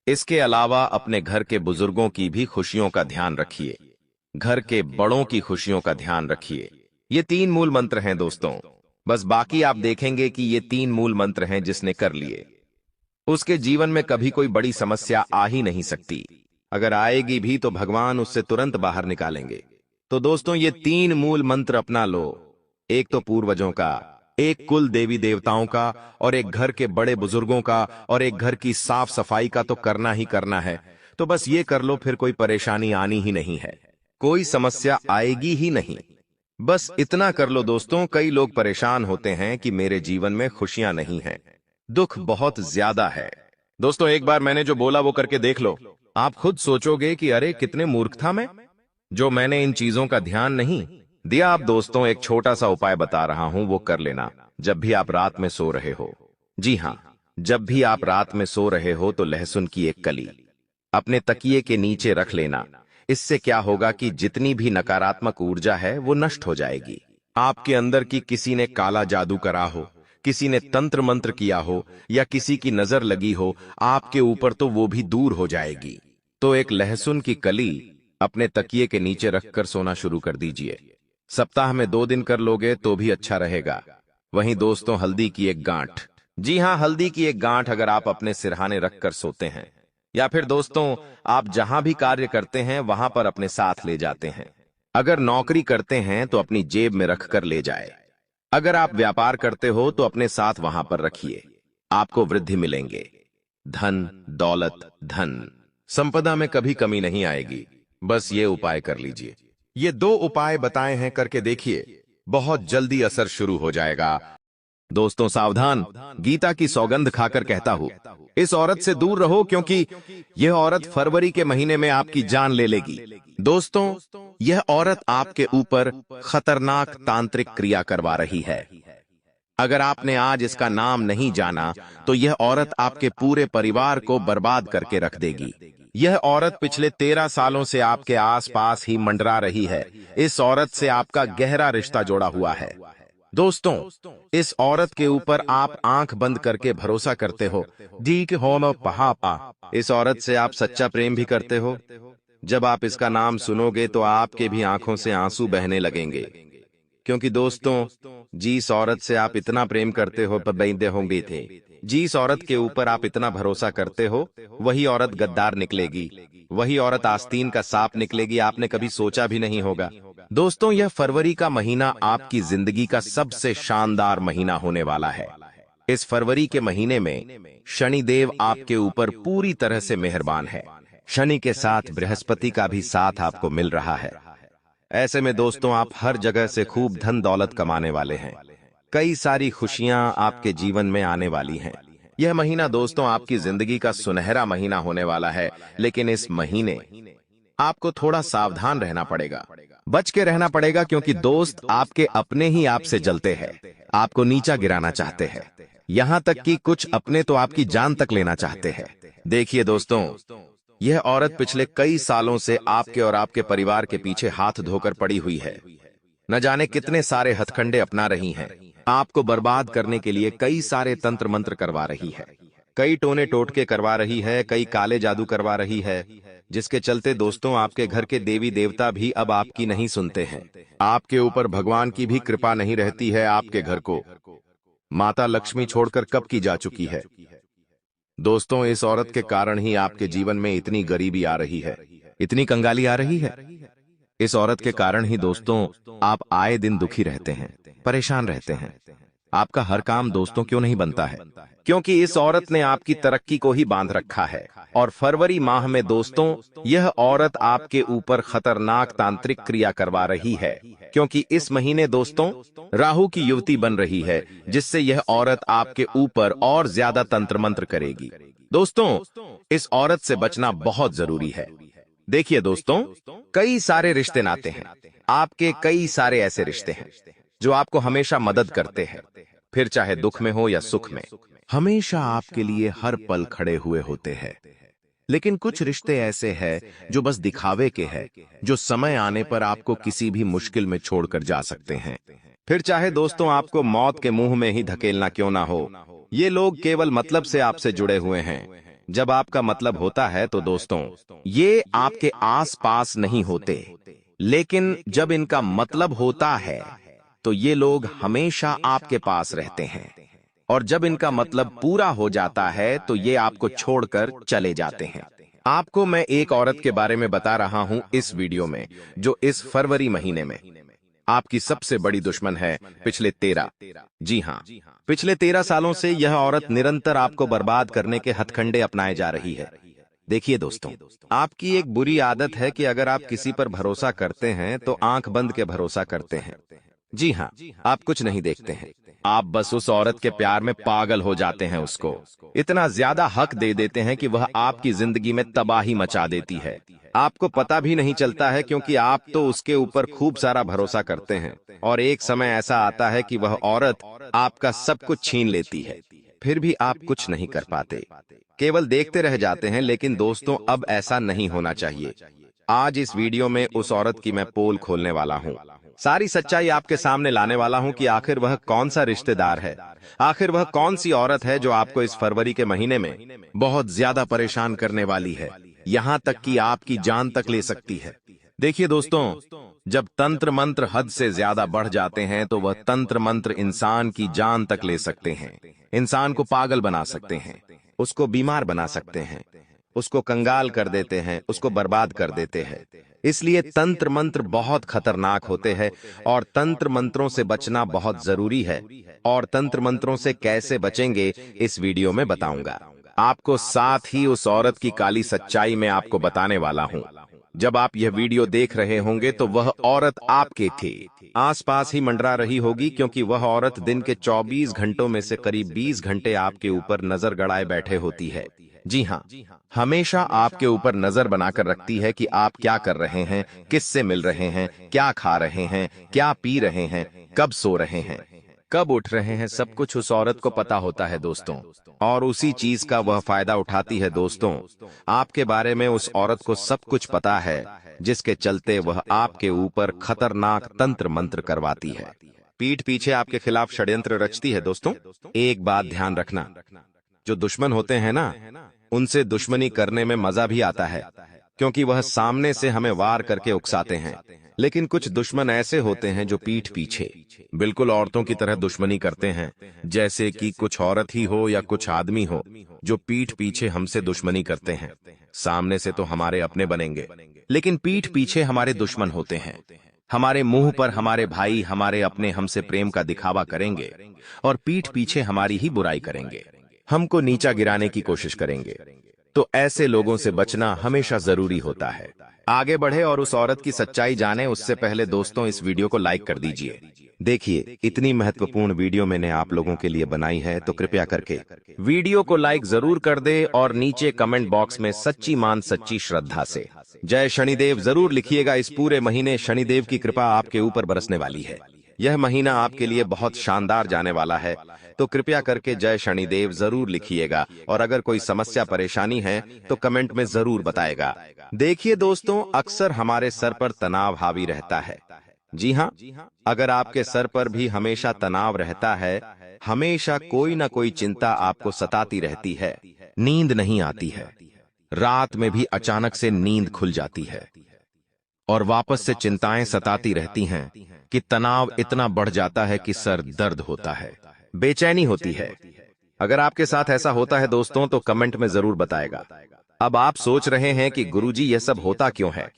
Speaker 1: इसके अलावा अपने घर के बुजुर्गों की भी खुशियों का ध्यान रखिए, घर के बड़ों की खुशियों का ध्यान रखिए। ये 3 मूल मंत्र हैं दोस्तों। बस बाकी आप देखेंगे कि ये 3 मूल मंत्र हैं, जिसने कर लिए उसके जीवन में कभी कोई बड़ी समस्या आ ही नहीं सकती। अगर आएगी भी तो भगवान उससे तुरंत बाहर निकालेंगे। तो दोस्तों, ये 3 मूल मंत्र अपना लो। एक तो पूर्वजों का, एक कुल देवी देवताओं का, और एक घर के बड़े बुजुर्गों का, और एक घर की साफ सफाई का तो करना ही करना है। तो बस ये कर लो, फिर कोई परेशानी आनी ही नहीं है, कोई समस्या आएगी ही नहीं। बस इतना कर लो दोस्तों। कई लोग परेशान होते हैं कि मेरे जीवन में खुशियां नहीं हैं, दुख बहुत ज्यादा है। दोस्तों, एक बार मैंने जो बोला वो करके देख लो, आप खुद सोचोगे कि अरे कितने मूर्ख था मैं, जो मैंने इन चीजों का ध्यान नहीं दिया। आप दोस्तों, एक छोटा सा उपाय बता रहा हूं, वो कर लेना जब भी आप रात में सो रहे हो। जी हां, जब भी आप रात में सो रहे हो तो लहसुन की एक कली अपने तकिए के नीचे रख लेना। इससे क्या होगा कि जितनी भी नकारात्मक ऊर्जा है वो नष्ट हो जाएगी। आपके अंदर की किसी ने काला जादू करा हो, किसी ने तंत्र मंत्र किया हो या किसी की नजर लगी हो आपके ऊपर, तो वो भी दूर हो जाएगी। तो एक लहसुन की कली अपने तकिए के नीचे रखकर सोना शुरू कर दीजिए। सप्ताह में 2 दिन कर लोगे तो भी अच्छा रहेगा। वहीं दोस्तों, हल्दी की एक गांठ, जी हां, हल्दी की एक गांठ अगर आप अपने सिरहाने रखकर सोते हैं या फिर दोस्तों आप जहां भी कार्य करते हैं वहां पर अपने साथ ले जाते हैं। अगर नौकरी करते हैं तो अपनी जेब में रखकर ले जाए। अगर आप व्यापार करते हो तो अपने साथ वहां पर रखिए, आपको वृद्धि मिलेंगे। धन, दौलत, धन, संपदा में कभी कमी नहीं आएगी। बस ये उपाय कर लीजिए। ये 2 उपाय बताए हैं, करके देखिए, बहुत जल्दी असर शुरू हो जाएगा। दोस्तों सावधान, गीता की सौगंध खाकर कहता हूं, इस औरत से दूर रहो, क्योंकि यह औरत फरवरी के महीने में आपकी जान ले लेगी। दोस्तों, यह औरत आपके ऊपर खतरनाक तांत्रिक क्रिया करवा रही है। अगर आपने आज इसका नाम नहीं जाना तो यह औरत आपके पूरे परिवार को बर्बाद करके रख देगी। यह औरत पिछले 13 सालों से आपके आसपास ही मंडरा रही है। इस औरत से आपका गहरा रिश्ता जोड़ा हुआ है। दोस्तों, इस औरत के ऊपर आप आंख बंद करके भरोसा करते हो। ठीक हो न पहापा। इस औरत से आप सच्चा प्रेम भी करते हो। जब आप इसका नाम सुनोगे तो आपके भी आंखों से आंसू बहने लगेंगे, क्योंकि दोस्तों जिस औरत से आप इतना प्रेम करते हो पबैंदे होंगे थे, जिस औरत के ऊपर आप इतना भरोसा करते हो, वही औरत गद्दार निकलेगी, वही औरत आस्तीन का सांप निकलेगी। आपने कभी सोचा भी नहीं होगा। दोस्तों, यह फरवरी का महीना आपकी जिंदगी का सबसे शानदार महीना होने वाला है। इस फरवरी के महीने में शनिदेव आपके ऊपर पूरी तरह से मेहरबान है। शनि के साथ बृहस्पति का भी साथ आपको मिल रहा है। ऐसे में दोस्तों आप हर जगह से खूब धन दौलत कमाने वाले हैं। कई सारी खुशियां आपके जीवन में आने वाली हैं। यह महीना दोस्तों आपकी जिंदगी का सुनहरा महीना होने वाला है, लेकिन इस महीने आपको थोड़ा सावधान रहना पड़ेगा, बच के रहना पड़ेगा, क्योंकि दोस्त आपके अपने ही आपसे जलते हैं, आपको नीचा गिराना चाहते हैं। यहां तक कि कुछ अपने तो आपकी जान तक लेना चाहते हैं। देखिए दोस्तों, यह औरत पिछले कई सालों से आपके और आपके परिवार के पीछे हाथ धोकर पड़ी हुई है। न जाने कितने सारे हथकंडे अपना रही हैं। आपको बर्बाद करने के लिए कई सारे तंत्र मंत्र करवा रही है, कई टोने टोटके करवा रही है, कई काले जादू करवा रही है, जिसके चलते दोस्तों आपके घर के देवी देवता भी अब आपकी नहीं सुनते हैं। आपके ऊपर भगवान की भी कृपा नहीं रहती है। आपके घर को माता लक्ष्मी छोड़कर कब की जा चुकी है। दोस्तों, इस औरत के कारण ही आपके जीवन में इतनी गरीबी आ रही है, इतनी कंगाली आ रही है। इस औरत के कारण ही दोस्तों आप आए दिन दुखी रहते हैं, परेशान रहते हैं। आपका हर काम दोस्तों क्यों नहीं बनता है? क्योंकि इस औरत ने आपकी तरक्की को ही बांध रखा है। और फरवरी माह में दोस्तों यह औरत आपके ऊपर खतरनाक तांत्रिक क्रिया करवा रही है, क्योंकि इस महीने दोस्तों राहु की युवती बन रही है, जिससे यह औरत आपके ऊपर और ज्यादा तंत्र मंत्र करेगी। दोस्तों, इस औरत से बचना बहुत जरूरी है। देखिए दोस्तों, कई सारे रिश्ते नाते हैं, आपके कई सारे ऐसे रिश्ते हैं जो आपको हमेशा मदद करते हैं, फिर चाहे दुख में हो या सुख में, हमेशा आपके लिए हर पल खड़े हुए होते हैं। लेकिन कुछ रिश्ते ऐसे हैं जो बस दिखावे के हैं, जो समय आने पर आपको किसी भी मुश्किल में छोड़कर जा सकते हैं। फिर चाहे दोस्तों आपको मौत के मुंह में ही धकेलना क्यों ना हो, ये लोग केवल मतलब से आपसे जुड़े हुए हैं। जब आपका मतलब होता है तो दोस्तों ये आपके आस पास नहीं होते, लेकिन जब इनका मतलब होता है तो ये लोग हमेशा आपके पास रहते हैं। और जब इनका मतलब पूरा हो जाता है तो ये आपको छोड़कर चले जाते हैं। आपको मैं एक औरत के बारे में बता रहा हूं इस वीडियो में, जो इस फरवरी महीने में आपकी सबसे बड़ी दुश्मन है। पिछले 13 जी हां, पिछले 13 सालों से यह औरत निरंतर आपको बर्बाद करने के हथकंडे अपनाए जा रही है। देखिए दोस्तों, आपकी एक बुरी आदत है कि अगर आप किसी पर भरोसा करते हैं तो आंख बंद के भरोसा करते हैं। जी हां, आप कुछ नहीं देखते हैं, आप बस उस औरत के प्यार में पागल हो जाते हैं। उसको इतना ज्यादा हक दे देते हैं कि वह आपकी जिंदगी में तबाही मचा देती है। आपको पता भी नहीं चलता है, क्योंकि आप तो उसके ऊपर खूब सारा भरोसा करते हैं, और एक समय ऐसा आता है कि वह औरत आपका सब कुछ छीन लेती है। फिर भी आप कुछ नहीं कर पाते, केवल देखते रह जाते हैं। लेकिन दोस्तों अब ऐसा नहीं होना चाहिए। आज इस वीडियो में उस औरत की मैं पोल खोलने वाला हूं, सारी सच्चाई आपके सामने लाने वाला हूं कि आखिर वह कौन सा रिश्तेदार है, आखिर वह कौन सी औरत है जो आपको इस फरवरी के महीने में बहुत ज्यादा परेशान करने वाली है, यहां तक कि आपकी जान तक ले सकती है। देखिए दोस्तों, जब तंत्र मंत्र हद से ज्यादा बढ़ जाते हैं तो वह तंत्र मंत्र इंसान की जान तक ले सकते हैं, इंसान को पागल बना सकते हैं, उसको बीमार बना सकते हैं, उसको कंगाल कर देते हैं, उसको बर्बाद कर देते हैं। इसलिए तंत्र मंत्र बहुत खतरनाक होते हैं और तंत्र मंत्रों से बचना बहुत जरूरी है। और तंत्र मंत्रों से कैसे बचेंगे इस वीडियो में बताऊंगा आपको। साथ ही उस औरत की काली सच्चाई में आपको बताने वाला हूं। जब आप यह वीडियो देख रहे होंगे तो वह औरत आपके थे आसपास ही मंडरा रही होगी, क्योंकि वह औरत दिन के 24 घंटों में से करीब 20 घंटे आपके ऊपर नजर गड़ाए बैठे होती है। जी हाँ, हमेशा आपके ऊपर नजर बनाकर रखती है कि आप क्या कर रहे हैं, किससे मिल रहे हैं, क्या खा रहे हैं, क्या पी रहे हैं, कब सो रहे हैं, कब उठ रहे हैं। सब कुछ उस औरत को पता होता है दोस्तों, और उसी चीज का वह फायदा उठाती है दोस्तों। आपके बारे में उस औरत को सब कुछ पता है, जिसके चलते वह आपके ऊपर खतरनाक तंत्र मंत्र करवाती है, पीठ पीछे आपके खिलाफ षड्यंत्र रचती है दोस्तों। एक बात ध्यान रखना, जो दुश्मन होते हैं ना, उनसे दुश्मनी करने में मजा भी आता है, क्योंकि वह सामने से हमें वार करके उकसाते हैं। लेकिन कुछ दुश्मन ऐसे होते हैं जो पीठ पीछे बिल्कुल औरतों की तरह दुश्मनी करते हैं, जैसे कि कुछ औरत ही हो या कुछ आदमी हो जो पीठ पीछे हमसे दुश्मनी करते हैं। सामने से तो हमारे अपने बनेंगे, लेकिन पीठ पीछे हमारे दुश्मन होते हैं। हमारे मुंह पर हमारे भाई, हमारे अपने हमसे प्रेम का दिखावा करेंगे और पीठ पीछे हमारी ही बुराई करेंगे, हमको नीचा गिराने की कोशिश करेंगे। तो ऐसे लोगों से बचना हमेशा जरूरी होता है। आगे बढ़े और उस औरत की सच्चाई जाने उससे पहले दोस्तों इस वीडियो को लाइक कर दीजिए। देखिए, इतनी महत्वपूर्ण वीडियो मैंने आप लोगों के लिए बनाई है, तो कृपया करके वीडियो को लाइक जरूर कर दे और नीचे कमेंट बॉक्स में सच्ची मान सच्ची श्रद्धा से जय शनिदेव जरूर लिखिएगा। इस पूरे महीने शनिदेव की कृपा आपके ऊपर बरसने वाली है। यह महीना आपके लिए बहुत शानदार जाने वाला है, तो कृपया करके जय शनिदेव जरूर लिखिएगा। और अगर कोई समस्या परेशानी है तो कमेंट में जरूर बताएगा। देखिए दोस्तों, अक्सर हमारे सर पर तनाव हावी रहता है। जी हाँ, अगर आपके सर पर भी हमेशा तनाव रहता है, हमेशा कोई ना कोई चिंता आपको सताती रहती है, नींद नहीं आती है, रात में भी अचानक से नींद खुल जाती है और वापस से चिंताएं सताती रहती हैं कि तनाव इतना बढ़ जाता है कि सर दर्द होता है, बेचैनी होती है। अगर आपके साथ ऐसा होता है दोस्तों तो कमेंट में जरूर बताएगा। अब आप सोच रहे हैं कि गुरुजी यह सब होता क्यों है,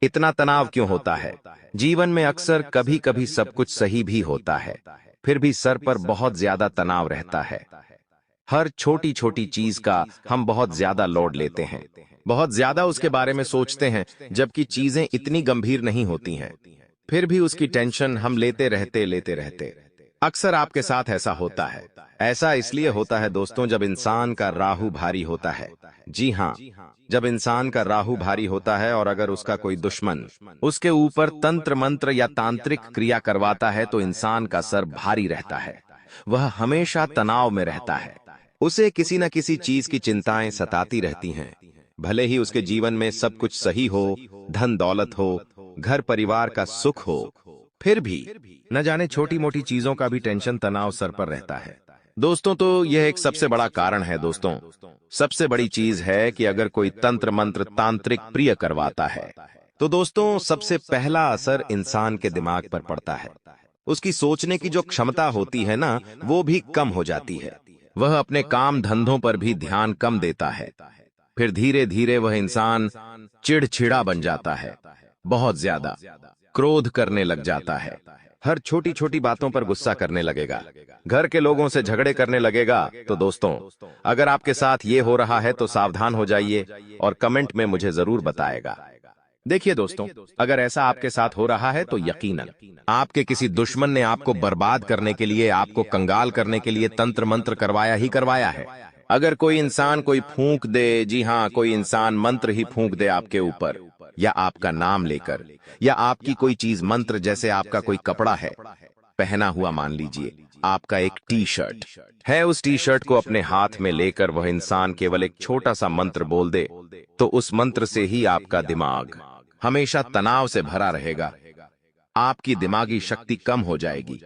Speaker 1: इतना तनाव क्यों होता है। जीवन में अक्सर कभी कभी सब कुछ सही भी होता है, फिर भी सर पर बहुत ज्यादा तनाव रहता है। हर छोटी छोटी चीज का हम बहुत ज्यादा लोड लेते हैं, बहुत ज्यादा उसके बारे में सोचते हैं, जबकि चीजें इतनी गंभीर नहीं होती हैं, फिर भी उसकी टेंशन हम लेते रहते। अक्सर आपके साथ ऐसा होता है। ऐसा इसलिए होता है दोस्तों जब इंसान का राहु भारी होता है। जी हाँ, जब इंसान का राहु भारी होता है और अगर उसका कोई दुश्मन उसके ऊपर तंत्र मंत्र या तांत्रिक क्रिया करवाता है तो इंसान का सर भारी रहता है, वह हमेशा तनाव में रहता है, उसे किसी न किसी चीज की चिंताएं सताती रहती हैं। भले ही उसके जीवन में सब कुछ सही हो, धन दौलत हो, घर परिवार का सुख हो, फिर भी न जाने छोटी मोटी चीजों का भी टेंशन तनाव सर पर रहता है दोस्तों। तो यह एक सबसे बड़ा कारण है दोस्तों। सबसे बड़ी चीज है कि अगर कोई तंत्र मंत्र तांत्रिक प्रिय करवाता है तो दोस्तों सबसे पहला असर इंसान के दिमाग पर पड़ता है। उसकी सोचने की जो क्षमता होती है ना, वो भी कम हो जाती है। वह अपने काम धंधों पर भी ध्यान कम देता है। फिर धीरे धीरे वह इंसान चिड़चिड़ा बन जाता है, बहुत ज्यादा क्रोध करने लग जाता है, हर छोटी छोटी बातों पर गुस्सा करने लगेगा, घर के लोगों से झगड़े करने लगेगा। तो दोस्तों अगर आपके साथ ये हो रहा है तो सावधान हो जाइए और कमेंट में मुझे जरूर बताएगा। देखिए दोस्तों, अगर ऐसा आपके साथ हो रहा है तो यकीनन आपके किसी दुश्मन ने आपको बर्बाद करने के लिए, आपको कंगाल करने के लिए तंत्र मंत्र करवाया ही करवाया है। अगर कोई इंसान कोई फूंक दे, जी हाँ, कोई इंसान मंत्र ही फूंक दे आपके ऊपर, या आपका नाम लेकर, या आपकी कोई चीज मंत्र, जैसे आपका कोई कपड़ा है पहना हुआ, मान लीजिए आपका एक टी शर्ट है, उस टी शर्ट को अपने हाथ में लेकर वह इंसान केवल एक छोटा सा मंत्र बोल दे, तो उस मंत्र से ही आपका दिमाग हमेशा तनाव से भरा रहेगा, आपकी दिमागी शक्ति कम हो जाएगी।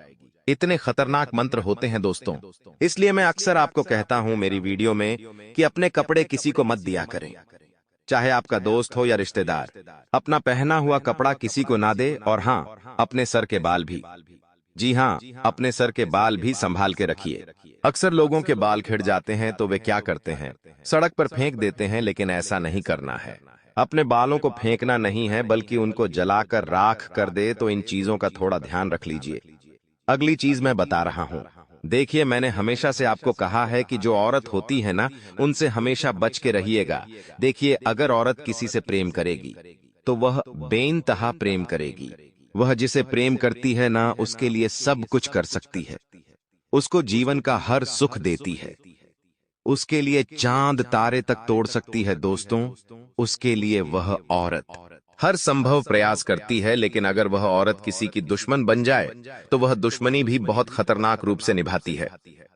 Speaker 1: इतने खतरनाक मंत्र होते हैं दोस्तों। इसलिए मैं अक्सर आपको कहता हूं मेरी वीडियो में कि अपने कपड़े किसी को मत दिया करें, चाहे आपका दोस्त हो या रिश्तेदार। अपना पहना हुआ कपड़ा किसी को ना दे, और हाँ, अपने सर के बाल भी, जी हाँ, अपने सर के बाल भी संभाल के रखिए। अक्सर लोगों के बाल खिड़ जाते हैं तो वे क्या करते हैं, सड़क पर फेंक देते हैं, लेकिन ऐसा नहीं करना है। अपने बालों को फेंकना नहीं है, बल्कि उनको जलाकर राख कर दे। तो इन चीजों का थोड़ा ध्यान रख लीजिए। अगली चीज मैं बता रहा हूं। देखिए, मैंने हमेशा से आपको कहा है कि जो औरत होती है ना, उनसे हमेशा बच के रहिएगा। देखिए, अगर औरत किसी से प्रेम करेगी तो वह बेइंतहा प्रेम करेगी। वह जिसे प्रेम करती है ना, उसके लिए सब कुछ कर सकती है। उसको जीवन का हर सुख देती है। उसके लिए चांद तारे तक तोड़ सकती है दोस्तों। उसके लिए वह औरत हर संभव प्रयास करती है। लेकिन अगर वह औरत किसी की दुश्मन बन जाए तो वह दुश्मनी भी बहुत खतरनाक रूप से निभाती है।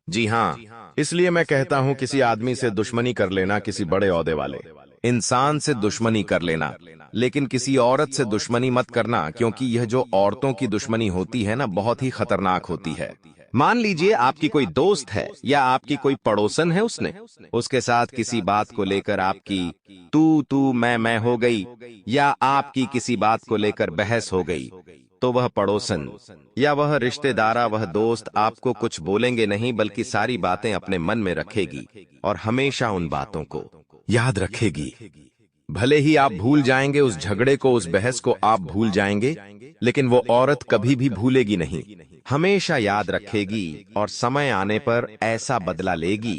Speaker 1: जी हाँ, इसलिए मैं कहता हूं, किसी आदमी से दुश्मनी कर लेना, किसी बड़े ओहदे वाले इंसान से दुश्मनी कर लेना, लेकिन किसी औरत से दुश्मनी मत करना, क्योंकि यह जो औरतों की दुश्मनी होती है ना, बहुत ही खतरनाक होती है। मान लीजिए आपकी कोई दोस्त है या आपकी कोई पड़ोसन है, उसके साथ किसी बात को लेकर आपकी तू मैं हो गई, या आपकी किसी बात को लेकर बहस हो गई, तो वह पड़ोसन या वह रिश्तेदारा, वह दोस्त आपको कुछ बोलेंगे नहीं, बल्कि सारी बातें अपने मन में रखेगी और हमेशा उन बातों को याद रखेगी। भले ही आप भूल जाएंगे उस झगड़े को, उस बहस को आप भूल जाएंगे, लेकिन वो औरत कभी भी भूलेगी नहीं, हमेशा याद रखेगी और समय आने पर ऐसा बदला लेगी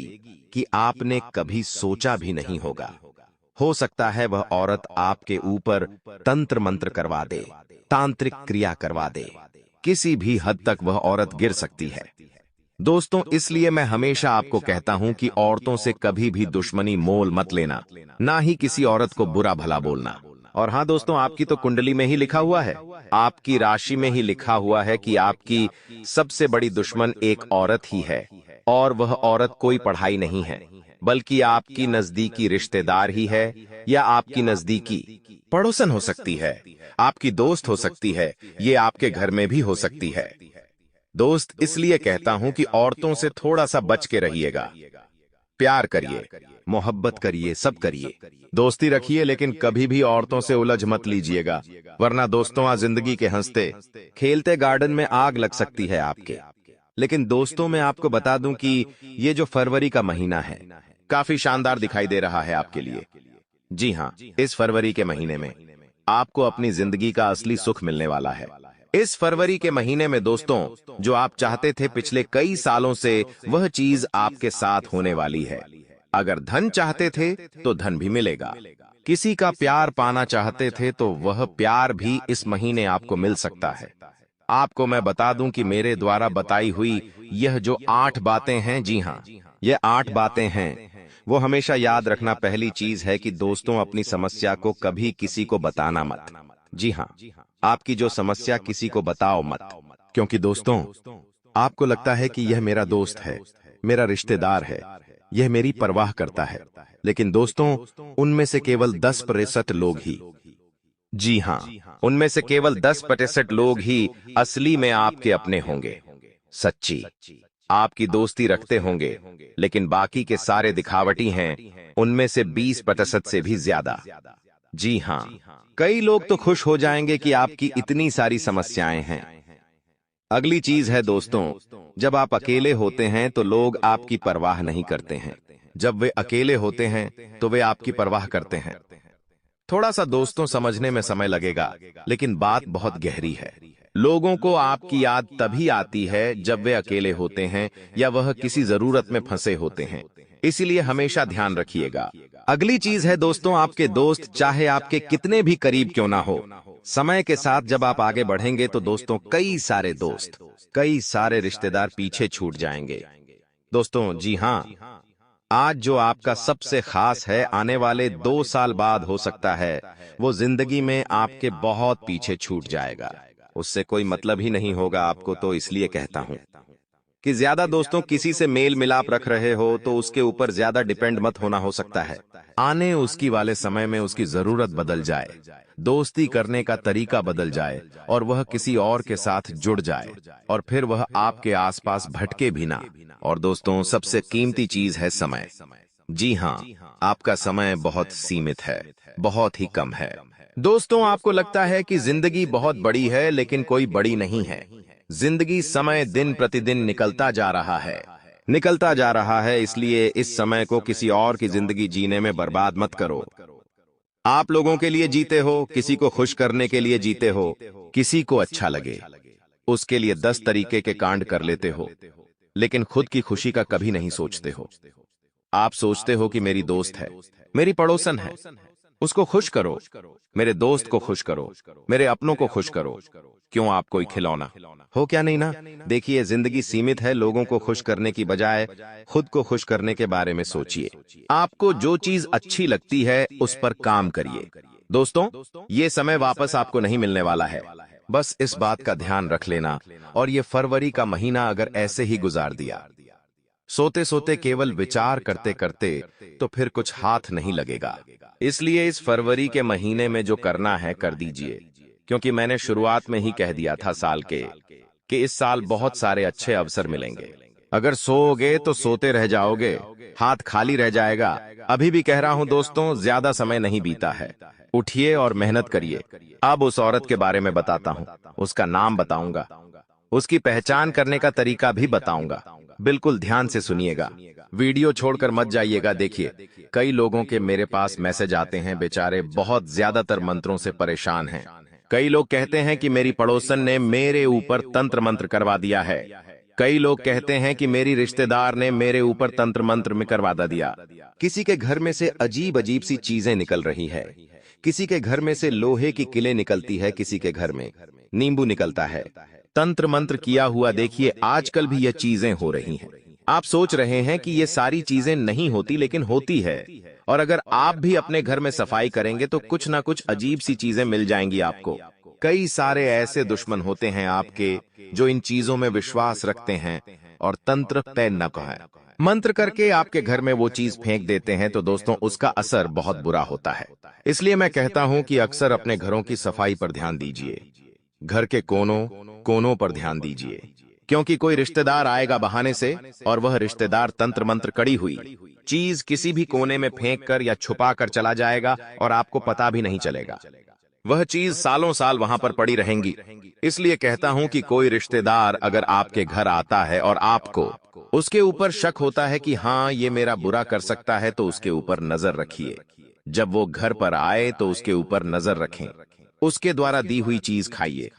Speaker 1: कि आपने कभी सोचा भी नहीं होगा। हो सकता है वह औरत आपके ऊपर तंत्र मंत्र करवा दे, तांत्रिक क्रिया करवा दे। किसी भी हद तक वह औरत गिर सकती है दोस्तों। इसलिए मैं हमेशा आपको कहता हूं कि औरतों से कभी भी दुश्मनी मोल मत लेना, ना ही किसी औरत को बुरा भला बोलना। और हाँ दोस्तों, आपकी तो कुंडली में ही लिखा हुआ है, आपकी राशि में ही लिखा हुआ है कि आपकी सबसे बड़ी दुश्मन एक औरत ही है। और वह औरत कोई पढ़ाई नहीं है, बल्कि आपकी नजदीकी रिश्तेदार ही है, या आपकी नजदीकी पड़ोसन हो सकती है, आपकी दोस्त हो सकती है, ये आपके घर में भी हो सकती है। दोस्त, इसलिए कहता हूं कि औरतों से थोड़ा सा बच के रहिएगा। प्यार करिए, मोहब्बत करिए, सब करिए, दोस्ती रखिए, लेकिन कभी भी औरतों से उलझ मत लीजिएगा, वरना दोस्तों आज जिंदगी के हंसते खेलते गार्डन में आग लग सकती है आपके। लेकिन दोस्तों, मैं आपको बता दूं कि ये जो फरवरी का महीना है, काफी शानदार दिखाई दे रहा है आपके लिए। जी हाँ, इस फरवरी के महीने में आपको अपनी जिंदगी का असली सुख मिलने वाला है। इस फरवरी के महीने में दोस्तों, जो आप चाहते थे पिछले कई सालों से, वह चीज आपके साथ होने वाली है। अगर धन चाहते थे तो धन भी मिलेगा। किसी का प्यार पाना चाहते थे तो वह प्यार भी इस महीने आपको मिल सकता है। आपको मैं बता दूं कि मेरे द्वारा बताई हुई यह जो 8 बातें हैं, जी हाँ, ये 8 बातें हैं, वो हमेशा याद रखना। पहली चीज है कि दोस्तों, अपनी समस्या को कभी किसी को बताना मत। जी हाँ, आपकी जो समस्या किसी को बताओ मत, क्योंकि दोस्तों, आपको लगता है कि यह मेरा दोस्त है, मेरा रिश्तेदार है, यह मेरी परवाह करता है, लेकिन दोस्तों, उनमें से केवल 10% लोग ही, जी हाँ, उनमें से केवल 10% लोग ही असली में आपके अपने होंगे, सच्ची आपकी दोस्ती रखते होंगे। लेकिन बाकी के सारे दिखावटी हैं, उनमें से 20% से भी ज्यादा। जी हाँ, कई लोग तो खुश हो जाएंगे कि आपकी इतनी सारी समस्याएं हैं। अगली चीज है दोस्तों, जब आप अकेले होते हैं तो लोग आपकी परवाह नहीं करते हैं, जब वे अकेले होते हैं तो वे आपकी परवाह करते हैं। थोड़ा सा दोस्तों समझने में समय लगेगा, लेकिन बात बहुत गहरी है। लोगों को आपकी याद तभी आती है जब वे अकेले होते हैं या वह किसी जरूरत में फंसे होते हैं, इसीलिए हमेशा ध्यान रखिएगा। अगली चीज है दोस्तों, आपके दोस्त चाहे आपके कितने भी करीब क्यों ना हो, समय के साथ जब आप आगे बढ़ेंगे तो दोस्तों, कई सारे दोस्त, कई सारे रिश्तेदार पीछे छूट जाएंगे। दोस्तों, जी हाँ, आज जो आपका सबसे खास है, आने वाले 2 साल बाद हो सकता है वो जिंदगी में आपके बहुत पीछे छूट जाएगा। उससे कोई मतलब ही नहीं होगा आपको। तो इसलिए कहता हूं कि ज्यादा दोस्तों किसी से मेल मिलाप रख रहे हो तो उसके ऊपर ज्यादा डिपेंड मत होना। हो सकता है आने उसकी वाले समय में उसकी जरूरत बदल जाए, दोस्ती करने का तरीका बदल जाए और वह किसी और के साथ जुड़ जाए, और फिर वह आपके आसपास भटके भी ना। और दोस्तों, सबसे कीमती चीज है समय। जी हाँ, आपका समय बहुत सीमित है, बहुत ही कम है। दोस्तों, आपको लगता है कि जिंदगी बहुत बड़ी है, लेकिन कोई बड़ी नहीं है। जिंदगी समय दिन प्रतिदिन निकलता जा रहा है। निकलता जा रहा है, इसलिए इस समय को किसी और की जिंदगी जीने में बर्बाद मत करो। आप लोगों के लिए जीते हो, किसी को खुश करने के लिए जीते हो, किसी को अच्छा लगे उसके लिए 10 तरीके के कांड कर लेते हो, लेकिन खुद की खुशी का कभी नहीं सोचते हो। आप सोचते हो कि मेरी दोस्त है, मेरी पड़ोसन है, उसको खुश करो, मेरे दोस्त को खुश करो, मेरे अपनों को खुश करो। क्यों आप कोई खिलौना हो क्या नहीं ना? देखिए, जिंदगी सीमित है। लोगों को खुश करने की बजाय खुद को खुश करने के बारे में सोचिए। आपको जो चीज अच्छी लगती है उस पर काम करिए। दोस्तों, ये समय वापस आपको नहीं मिलने वाला है, बस इस बात का ध्यान रख लेना। और ये फरवरी का महीना अगर ऐसे ही गुजार दिया, सोते सोते केवल विचार करते करते, तो फिर कुछ हाथ नहीं लगेगा। इसलिए इस फरवरी के महीने में जो करना है कर दीजिए, क्योंकि मैंने शुरुआत में ही कह दिया था साल के कि इस साल बहुत सारे अच्छे अवसर मिलेंगे। अगर सोओगे तो सोते रह जाओगे, हाथ खाली रह जाएगा। अभी भी कह रहा हूं दोस्तों, ज्यादा समय नहीं बीता है। उठिए और मेहनत करिए। अब उस औरत के बारे में बताता हूं, उसका नाम बताऊंगा, उसकी पहचान करने का तरीका भी बताऊंगा। बिल्कुल ध्यान से सुनिएगा, वीडियो छोड़कर मत जाइएगा। देखिए, कई लोगों के मेरे पास मैसेज आते हैं, बेचारे बहुत ज्यादातर मंत्रों से परेशान हैं। कई लोग कहते हैं कि मेरी पड़ोसन ने मेरे ऊपर तंत्र मंत्र करवा दिया है। कई लोग कहते हैं कि मेरी रिश्तेदार ने मेरे ऊपर तंत्र मंत्र में करवा दिया। किसी के घर में से अजीब अजीब सी चीजें निकल रही है, किसी के घर में से लोहे की किलें निकलती है, किसी के घर में नींबू निकलता है, तंत्र मंत्र किया हुआ। देखिए, आजकल भी ये चीजें हो रही हैं। आप सोच रहे हैं कि ये सारी चीजें नहीं होती, लेकिन होती है। और अगर आप भी अपने घर में सफाई करेंगे तो कुछ ना कुछ अजीब सी चीजें मिल जाएंगी आपको। कई सारे ऐसे दुश्मन होते हैं आपके जो इन चीजों में विश्वास रखते हैं और तंत्र तय न कहें, मंत्र करके आपके घर में वो चीज फेंक देते हैं। तो दोस्तों, उसका असर बहुत बुरा होता है। इसलिए मैं कहता हूं कि अक्सर अपने घरों की सफाई पर ध्यान दीजिए। घर के कोनों कोनों पर ध्यान दीजिए, क्योंकि कोई रिश्तेदार आएगा बहाने से, और वह रिश्तेदार तंत्र मंत्र कड़ी हुई चीज किसी भी कोने में फेंक कर या छुपा कर चला जाएगा और आपको पता भी नहीं चलेगा। वह चीज सालों साल वहां पर पड़ी रहेंगी। इसलिए कहता हूं कि कोई रिश्तेदार अगर आपके घर आता है और आपको उसके ऊपर शक होता है कि हाँ, ये मेरा बुरा कर सकता है, तो उसके ऊपर नजर रखिए। जब वो घर पर आए तो उसके ऊपर नजर रखें, उसके द्वारा दी हुई चीज खाइए,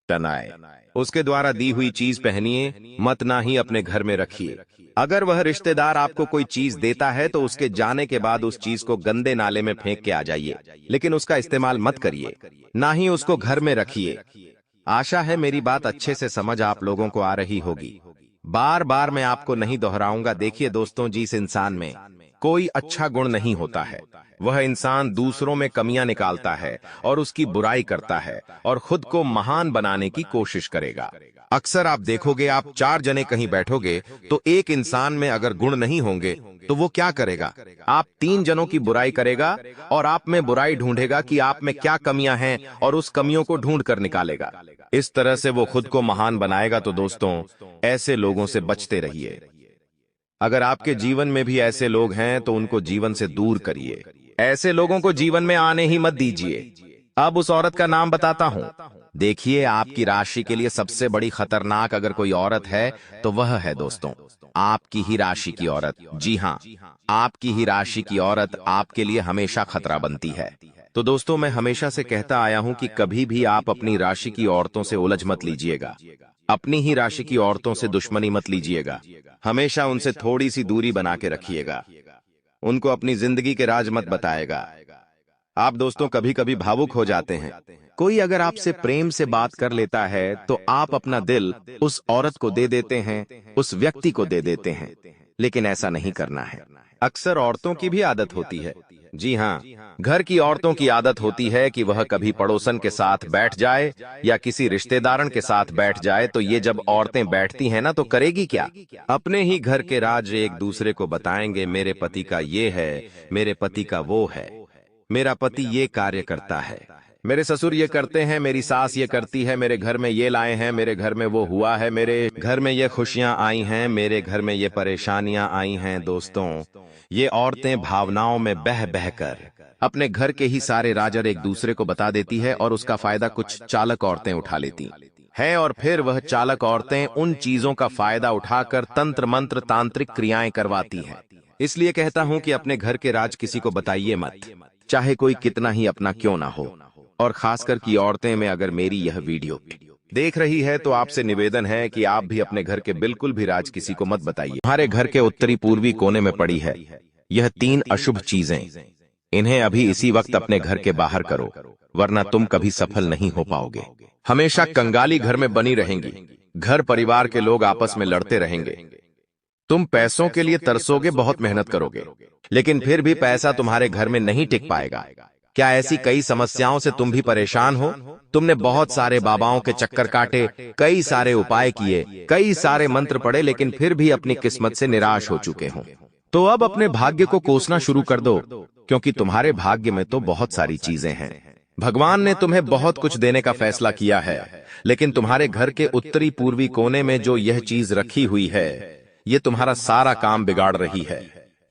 Speaker 1: तनाए उसके द्वारा दी हुई चीज पहनिए, मत ना ही अपने घर में रखिए। अगर वह रिश्तेदार आपको कोई चीज देता है तो उसके जाने के बाद उस चीज को गंदे नाले में फेंक के आ जाइए, लेकिन उसका इस्तेमाल मत करिए, ना ही उसको घर में रखिए। आशा है मेरी बात अच्छे से समझ आप लोगों को आ रही होगी। बार बार मैं आपको नहीं दोहराऊंगा। देखिए दोस्तों, जिस इंसान में कोई अच्छा गुण नहीं होता है, वह इंसान दूसरों में कमियां निकालता है और उसकी बुराई करता है और खुद को महान बनाने की कोशिश करेगा। अक्सर आप देखोगे, आप 4 जने कहीं बैठोगे तो एक इंसान में अगर गुण नहीं होंगे तो वो क्या करेगा? आप 3 जनों की बुराई करेगा और आप में बुराई ढूंढेगा कि आप में क्या कमियां हैं और उस कमियों को ढूंढ कर निकालेगा। इस तरह से वो खुद को महान बनाएगा। तो दोस्तों, ऐसे लोगों से बचते रहिए। अगर आपके जीवन में भी ऐसे लोग हैं तो उनको जीवन से दूर करिए। ऐसे लोगों को जीवन में आने ही मत दीजिए। अब उस औरत का नाम बताता हूं। देखिए, आपकी राशि के लिए सबसे बड़ी खतरनाक अगर कोई औरत है तो वह है दोस्तों आपकी ही राशि की औरत। जी हां, आपकी ही राशि की औरत आपके लिए हमेशा खतरा बनती है। तो दोस्तों, मैं हमेशा से कहता आया हूं कि कभी भी आप अपनी राशि की औरतों से उलझ मत लीजिएगा। अपनी ही राशि की औरतों से दुश्मनी मत लीजिएगा। हमेशा उनसे थोड़ी सी दूरी बना के रखिएगा। उनको अपनी जिंदगी के राज मत बताएगा। आप दोस्तों कभी कभी भावुक हो जाते हैं। कोई अगर आपसे प्रेम से बात कर लेता है तो आप अपना दिल उस औरत को दे देते हैं, उस व्यक्ति को दे देते हैं, लेकिन ऐसा नहीं करना है। अक्सर औरतों की भी आदत होती है, जी हाँ, घर की औरतों की आदत होती है कि वह कभी पड़ोसन के साथ बैठ जाए या किसी रिश्तेदारन के साथ बैठ जाए। तो ये जब औरतें बैठती हैं ना, तो करेगी क्या? अपने ही घर के राज एक दूसरे को बताएंगे। मेरे पति का ये है, मेरे पति का वो है, मेरा पति ये कार्य करता है, मेरे ससुर ये करते हैं, मेरी सास ये करती है, मेरे घर में ये लाए हैं, मेरे घर में वो हुआ है, मेरे घर में ये खुशियां आई हैं, मेरे घर में ये परेशानियां आई हैं। दोस्तों, ये औरतें भावनाओं में बह बह कर अपने घर के ही सारे राज एक दूसरे को बता देती है और उसका फायदा कुछ चालक औरतें उठा लेती। है और फिर वह चालक औरतें उन चीजों का फायदा उठाकर तंत्र मंत्र तांत्रिक क्रियाएं करवाती हैं। इसलिए कहता हूं कि अपने घर के राज किसी को बताइए मत, चाहे कोई कितना ही अपना क्यों ना हो। और खासकर की औरतें में अगर मेरी यह वीडियो देख रही है तो आपसे निवेदन है कि आप भी अपने घर के बिल्कुल भी राज किसी को मत बताइए। हमारे घर के उत्तरी पूर्वी कोने में पड़ी है यह 3 अशुभ चीजें। इन्हें अभी इसी वक्त अपने घर के बाहर करो, वरना तुम कभी सफल नहीं हो पाओगे। हमेशा कंगाली घर में बनी रहेंगी, घर परिवार के लोग आपस में लड़ते रहेंगे। तुम पैसों के लिए तरसोगे, बहुत मेहनत करोगे, लेकिन फिर भी पैसा तुम्हारे घर में नहीं टिक पाएगा। क्या ऐसी कई समस्याओं से तुम भी परेशान हो? तुमने बहुत सारे बाबाओं के चक्कर काटे, कई सारे उपाय किए, कई सारे मंत्र पढ़े, लेकिन फिर भी अपनी किस्मत से निराश हो चुके हो। तो अब अपने भाग्य को कोसना शुरू कर दो, क्योंकि तुम्हारे भाग्य में तो बहुत सारी चीजें हैं। भगवान ने तुम्हें बहुत कुछ देने का फैसला किया है, लेकिन तुम्हारे घर के उत्तरी पूर्वी कोने में जो यह चीज रखी हुई है, ये तुम्हारा सारा काम बिगाड़ रही है।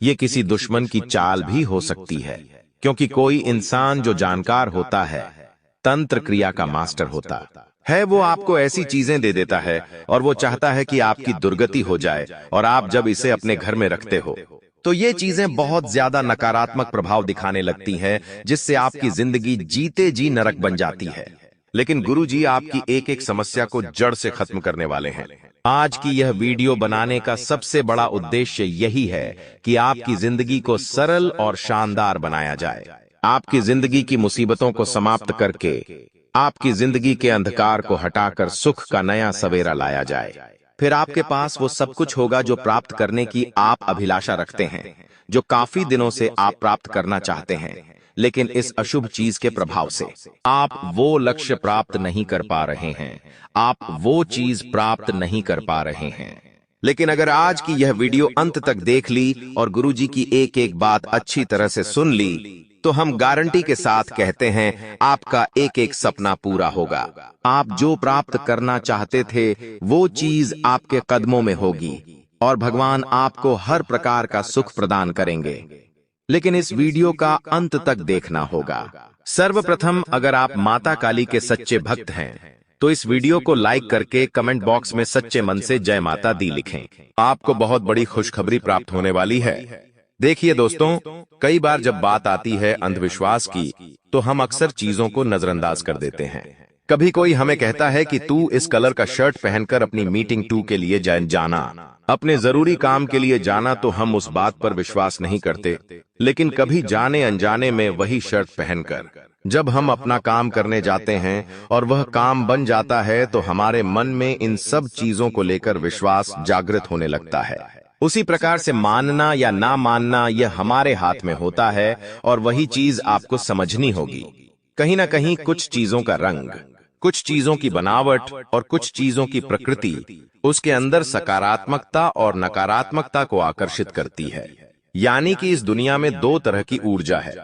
Speaker 1: ये किसी दुश्मन की चाल भी हो सकती है, क्योंकि कोई इंसान जो जानकार होता है, तंत्र क्रिया का मास्टर होता है, वो आपको ऐसी चीजें दे देता है और वो चाहता है कि आपकी दुर्गति हो जाए। और आप जब इसे अपने घर में रखते हो तो ये चीजें बहुत ज्यादा नकारात्मक प्रभाव दिखाने लगती हैं, जिससे आपकी जिंदगी जीते जी नरक बन जाती है। लेकिन गुरुजी आपकी एक एक समस्या को जड़ से खत्म करने वाले हैं। आज की यह वीडियो बनाने का सबसे बड़ा उद्देश्य यही है कि आपकी जिंदगी को सरल और शानदार बनाया जाए, आपकी जिंदगी की मुसीबतों को समाप्त करके आपकी जिंदगी के अंधकार को हटाकर सुख का नया सवेरा लाया जाए। फिर आपके पास वो सब कुछ होगा जो प्राप्त करने की आप अभिलाषा रखते हैं, जो काफी दिनों से आप प्राप्त करना चाहते हैं, लेकिन इस अशुभ चीज के प्रभाव से आप वो लक्ष्य प्राप्त नहीं कर पा रहे हैं, आप वो चीज प्राप्त नहीं कर पा रहे हैं। लेकिन अगर आज की यह वीडियो अंत तक देख ली और गुरुजी की एक एक बात अच्छी तरह से सुन ली, तो हम गारंटी के साथ कहते हैं आपका एक एक सपना पूरा होगा। आप जो प्राप्त करना चाहते थे वो चीज आपके कदमों में होगी और भगवान आपको हर प्रकार का सुख प्रदान करेंगे। लेकिन इस वीडियो का अंत तक देखना होगा। सर्वप्रथम अगर आप माता काली के सच्चे भक्त हैं तो इस वीडियो को लाइक करके कमेंट बॉक्स में सच्चे मन से जय माता दी लिखें। आपको बहुत बड़ी खुशखबरी प्राप्त होने वाली है। देखिए दोस्तों, कई बार जब बात आती है अंधविश्वास की तो हम अक्सर चीजों को नजरअंदाज कर देते हैं। कभी कोई हमें कहता है कि तू इस कलर का शर्ट पहनकर अपनी मीटिंग 2 के लिए जाना, अपने जरूरी काम के लिए जाना, तो हम उस बात पर विश्वास नहीं करते। लेकिन कभी जाने अनजाने में वही शर्ट पहनकर जब हम अपना काम करने जाते हैं और वह काम बन जाता है तो हमारे मन में इन सब चीजों को लेकर विश्वास जागृत होने लगता है। उसी प्रकार से मानना या ना मानना यह हमारे हाथ में होता है और वही चीज आपको समझनी होगी। कहीं ना कहीं कुछ चीजों का रंग, कुछ चीजों की बनावट और कुछ चीजों की प्रकृति उसके अंदर सकारात्मकता और नकारात्मकता को आकर्षित करती है। यानी कि इस दुनिया में 2 तरह की ऊर्जा है,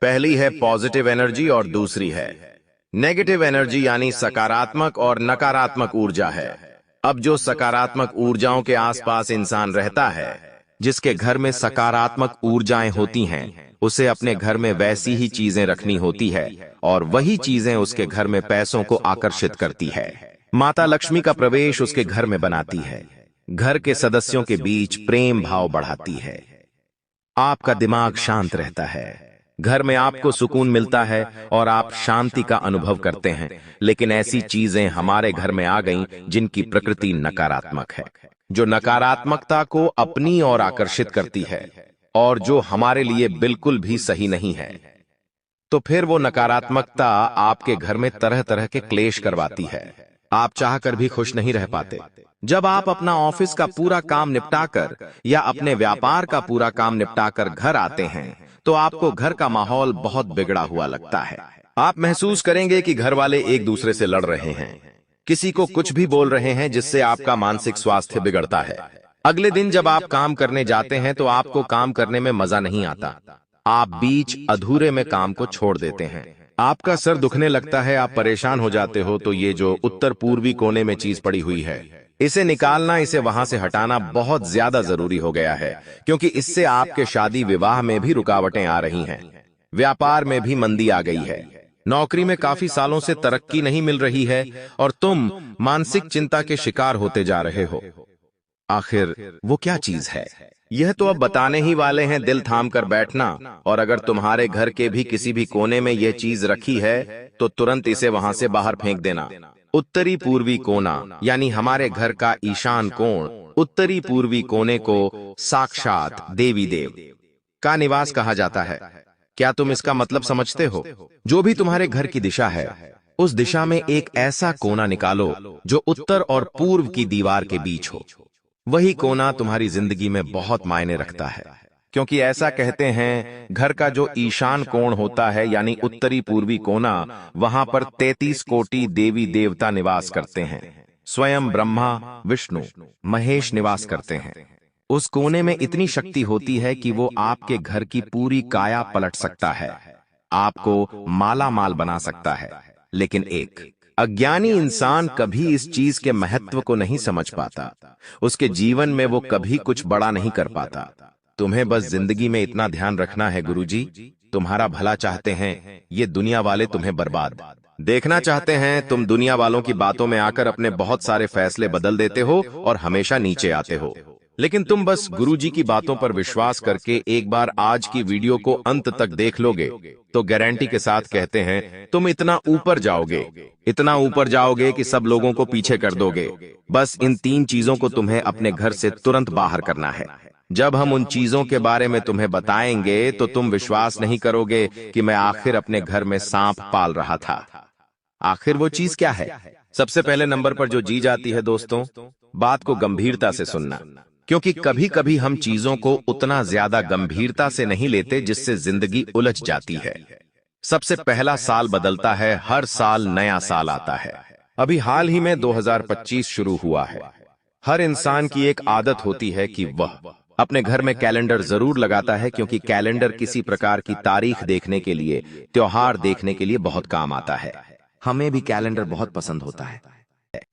Speaker 1: पहली है पॉजिटिव एनर्जी और दूसरी है नेगेटिव एनर्जी, यानी सकारात्मक और नकारात्मक ऊर्जा है। अब जो सकारात्मक ऊर्जाओं के आसपास इंसान रहता है, जिसके घर में सकारात्मक ऊर्जाएं होती हैं, उसे अपने घर में वैसी ही चीजें रखनी होती है और वही चीजें उसके घर में पैसों को आकर्षित करती है। माता लक्ष्मी का प्रवेश उसके घर में बनाती है, घर के सदस्यों के बीच प्रेम भाव बढ़ाती है, आपका दिमाग शांत रहता है, घर में आपको सुकून मिलता है और आप शांति का अनुभव करते हैं। लेकिन ऐसी चीजें हमारे घर में आ गईं जिनकी प्रकृति नकारात्मक है, जो नकारात्मकता को अपनी ओर आकर्षित करती है और जो हमारे लिए बिल्कुल भी सही नहीं है। तो फिर वो नकारात्मकता आपके घर में तरह तरह के क्लेश करवाती है, आप चाहकर भी खुश नहीं रह पाते। जब आप अपना ऑफिस का पूरा काम निपटाकर या अपने व्यापार का पूरा काम निपटाकर घर आते हैं तो आपको घर का माहौल बहुत बिगड़ा हुआ लगता है। आप महसूस करेंगे कि घर वाले एक दूसरे से लड़ रहे हैं, किसी को कुछ भी बोल रहे हैं, जिससे आपका मानसिक स्वास्थ्य बिगड़ता है। अगले दिन जब आप काम करने जाते हैं तो आपको काम करने में मजा नहीं आता, आप बीच अधूरे में काम को छोड़ देते हैं, आपका सर दुखने लगता है, आप परेशान हो जाते हो। तो ये जो उत्तर पूर्वी कोने में चीज पड़ी हुई है, इसे निकालना, इसे वहां से हटाना बहुत ज्यादा जरूरी हो गया है, क्योंकि इससे आपके शादी विवाह में भी रुकावटें आ रही हैं, व्यापार में भी मंदी आ गई है, नौकरी में काफी सालों से तरक्की नहीं मिल रही है और तुम मानसिक चिंता के शिकार होते जा रहे हो। आखिर वो क्या चीज है? यह तो अब बताने ही वाले हैं, दिल थाम कर बैठना। और अगर तुम्हारे घर के भी किसी भी कोने में यह चीज रखी है तो तुरंत इसे वहां से बाहर फेंक देना। उत्तरी पूर्वी कोना यानी हमारे घर का ईशान कोण, उत्तरी पूर्वी कोने को साक्षात देवी देव का निवास कहा जाता है। क्या तुम इसका मतलब समझते हो? जो भी तुम्हारे घर की दिशा है, उस दिशा में एक ऐसा कोना निकालो जो उत्तर और पूर्व की दीवार के बीच हो। वही कोना तुम्हारी जिंदगी में बहुत मायने रखता है, क्योंकि ऐसा कहते हैं घर का जो ईशान कोण होता है यानी उत्तरी पूर्वी कोना, वहां पर 33 कोटि देवी देवता निवास करते हैं। स्वयं ब्रह्मा, विष्णु, महेश निवास करते हैं। उस कोने में इतनी शक्ति होती है कि वो आपके घर की पूरी काया पलट सकता है, आपको माला माल बना सकता है। लेकिन एक अज्ञानी इंसान कभी इस चीज के महत्व को नहीं समझ पाता। उसके जीवन में वो कभी कुछ बड़ा नहीं कर पाता। तुम्हें बस जिंदगी में इतना ध्यान रखना है, गुरुजी तुम्हारा भला चाहते हैं, ये दुनिया वाले तुम्हें बर्बाद देखना चाहते हैं। तुम दुनिया वालों की बातों में आकर अपने बहुत सारे फैसले बदल देते हो और हमेशा नीचे आते हो। लेकिन तुम बस गुरुजी की बातों पर विश्वास करके एक बार आज की वीडियो को अंत तक देख लोगे तो गारंटी के साथ कहते हैं तुम इतना ऊपर जाओगे, इतना ऊपर जाओगे कि सब लोगों को पीछे कर दोगे। बस इन 3 चीजों को तुम्हें अपने घर से तुरंत बाहर करना है। जब हम उन चीजों के बारे में तुम्हें बताएंगे तो तुम विश्वास नहीं करोगे कि मैं आखिर अपने घर में सांप पाल रहा था। आखिर वो चीज क्या है? सबसे पहले नंबर पर जो चीज आती है दोस्तों, बात को गंभीरता से सुनना, क्योंकि कभी कभी हम चीजों को उतना ज्यादा गंभीरता से नहीं लेते जिससे जिंदगी उलझ जाती है। सबसे पहला साल बदलता है, हर साल नया साल आता है। अभी हाल ही में 2025 शुरू हुआ है। हर इंसान की एक आदत होती है कि वह अपने घर में कैलेंडर जरूर लगाता है, क्योंकि कैलेंडर किसी प्रकार की तारीख देखने के लिए, त्योहार देखने के लिए बहुत काम आता है। हमें भी कैलेंडर बहुत पसंद होता है।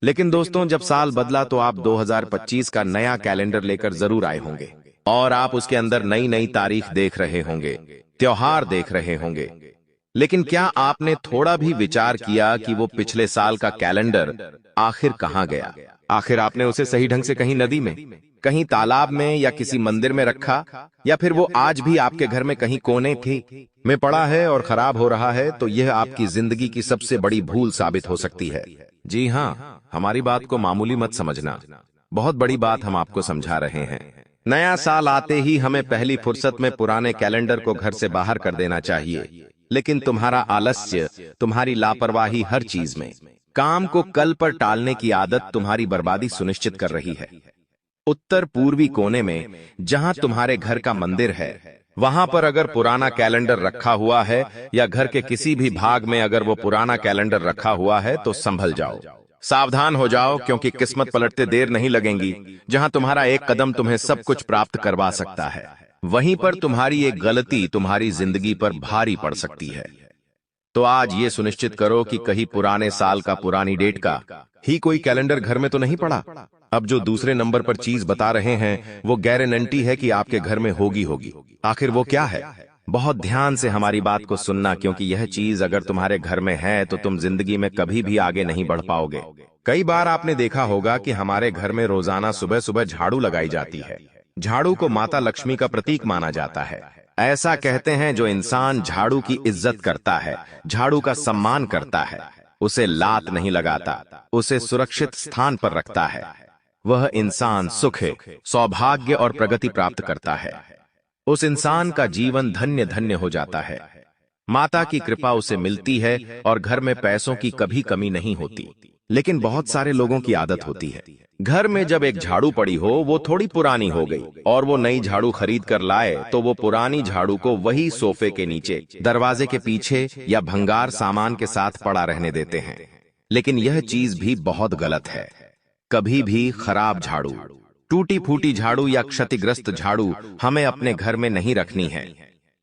Speaker 1: लेकिन दोस्तों जब साल बदला तो आप 2025 का नया कैलेंडर लेकर जरूर आए होंगे और आप उसके अंदर नई नई तारीख देख रहे होंगे, त्योहार देख रहे होंगे। लेकिन क्या आपने थोड़ा भी विचार किया कि वो पिछले साल का कैलेंडर आखिर कहां गया? आखिर आपने उसे सही ढंग से कहीं नदी में, कहीं तालाब में या किसी मंदिर में रखा, या फिर वो आज भी आपके घर में कहीं कोने में पड़ा है और खराब हो रहा है? तो यह आपकी जिंदगी की सबसे बड़ी भूल साबित हो सकती है। जी हाँ, हमारी बात को मामूली मत समझना, बहुत बड़ी बात हम आपको समझा रहे हैं। नया साल आते ही हमें पहली फुर्सत में पुराने कैलेंडर को घर से बाहर कर देना चाहिए। लेकिन तुम्हारा आलस्य, तुम्हारी लापरवाही हर चीज में, काम को कल पर टालने की आदत तुम्हारी बर्बादी सुनिश्चित कर रही है। उत्तर पूर्वी कोने में जहां तुम्हारे घर का मंदिर है, वहां पर अगर पुराना कैलेंडर रखा हुआ है या घर के किसी भी भाग में अगर वो पुराना कैलेंडर रखा हुआ है तो संभल जाओ, सावधान हो जाओ, क्योंकि किस्मत पलटते देर नहीं लगेंगी। जहां तुम्हारा एक कदम तुम्हें सब कुछ प्राप्त करवा सकता है, वहीं पर तुम्हारी एक गलती तुम्हारी जिंदगी पर भारी पड़ सकती है। तो आज ये सुनिश्चित करो कि कहीं पुराने साल का, पुरानी डेट का ही कोई कैलेंडर घर में तो नहीं पड़ा। अब जो दूसरे नंबर पर चीज बता रहे हैं वो गारंटी है कि आपके घर में होगी। आखिर वो क्या है? बहुत ध्यान से हमारी बात को सुनना, क्योंकि यह चीज अगर तुम्हारे घर में है तो तुम जिंदगी में कभी भी आगे नहीं बढ़ पाओगे। कई बार आपने देखा होगा कि हमारे घर में रोजाना सुबह सुबह झाड़ू लगाई जाती है। झाड़ू को माता लक्ष्मी का प्रतीक माना जाता है। ऐसा कहते हैं जो इंसान झाड़ू की इज्जत करता है, झाड़ू का सम्मान करता है, उसे लात नहीं लगाता, उसे सुरक्षित स्थान पर रखता है, वह इंसान सुख, सौभाग्य और प्रगति प्राप्त करता है। उस इंसान का जीवन धन्य धन्य हो जाता है। माता की कृपा उसे मिलती है और घर में पैसों की कभी कमी नहीं होती। लेकिन बहुत सारे लोगों की आदत होती है, घर में जब एक झाड़ू पड़ी हो, वो थोड़ी पुरानी हो गई और वो नई झाड़ू खरीद कर लाए तो वो पुरानी झाड़ू को वही सोफे के नीचे, दरवाजे के पीछे या भंगार सामान के साथ पड़ा रहने देते हैं। लेकिन यह चीज भी बहुत गलत है। कभी भी खराब झाड़ू, टूटी फूटी झाड़ू या क्षतिग्रस्त झाड़ू हमें अपने घर में नहीं रखनी है।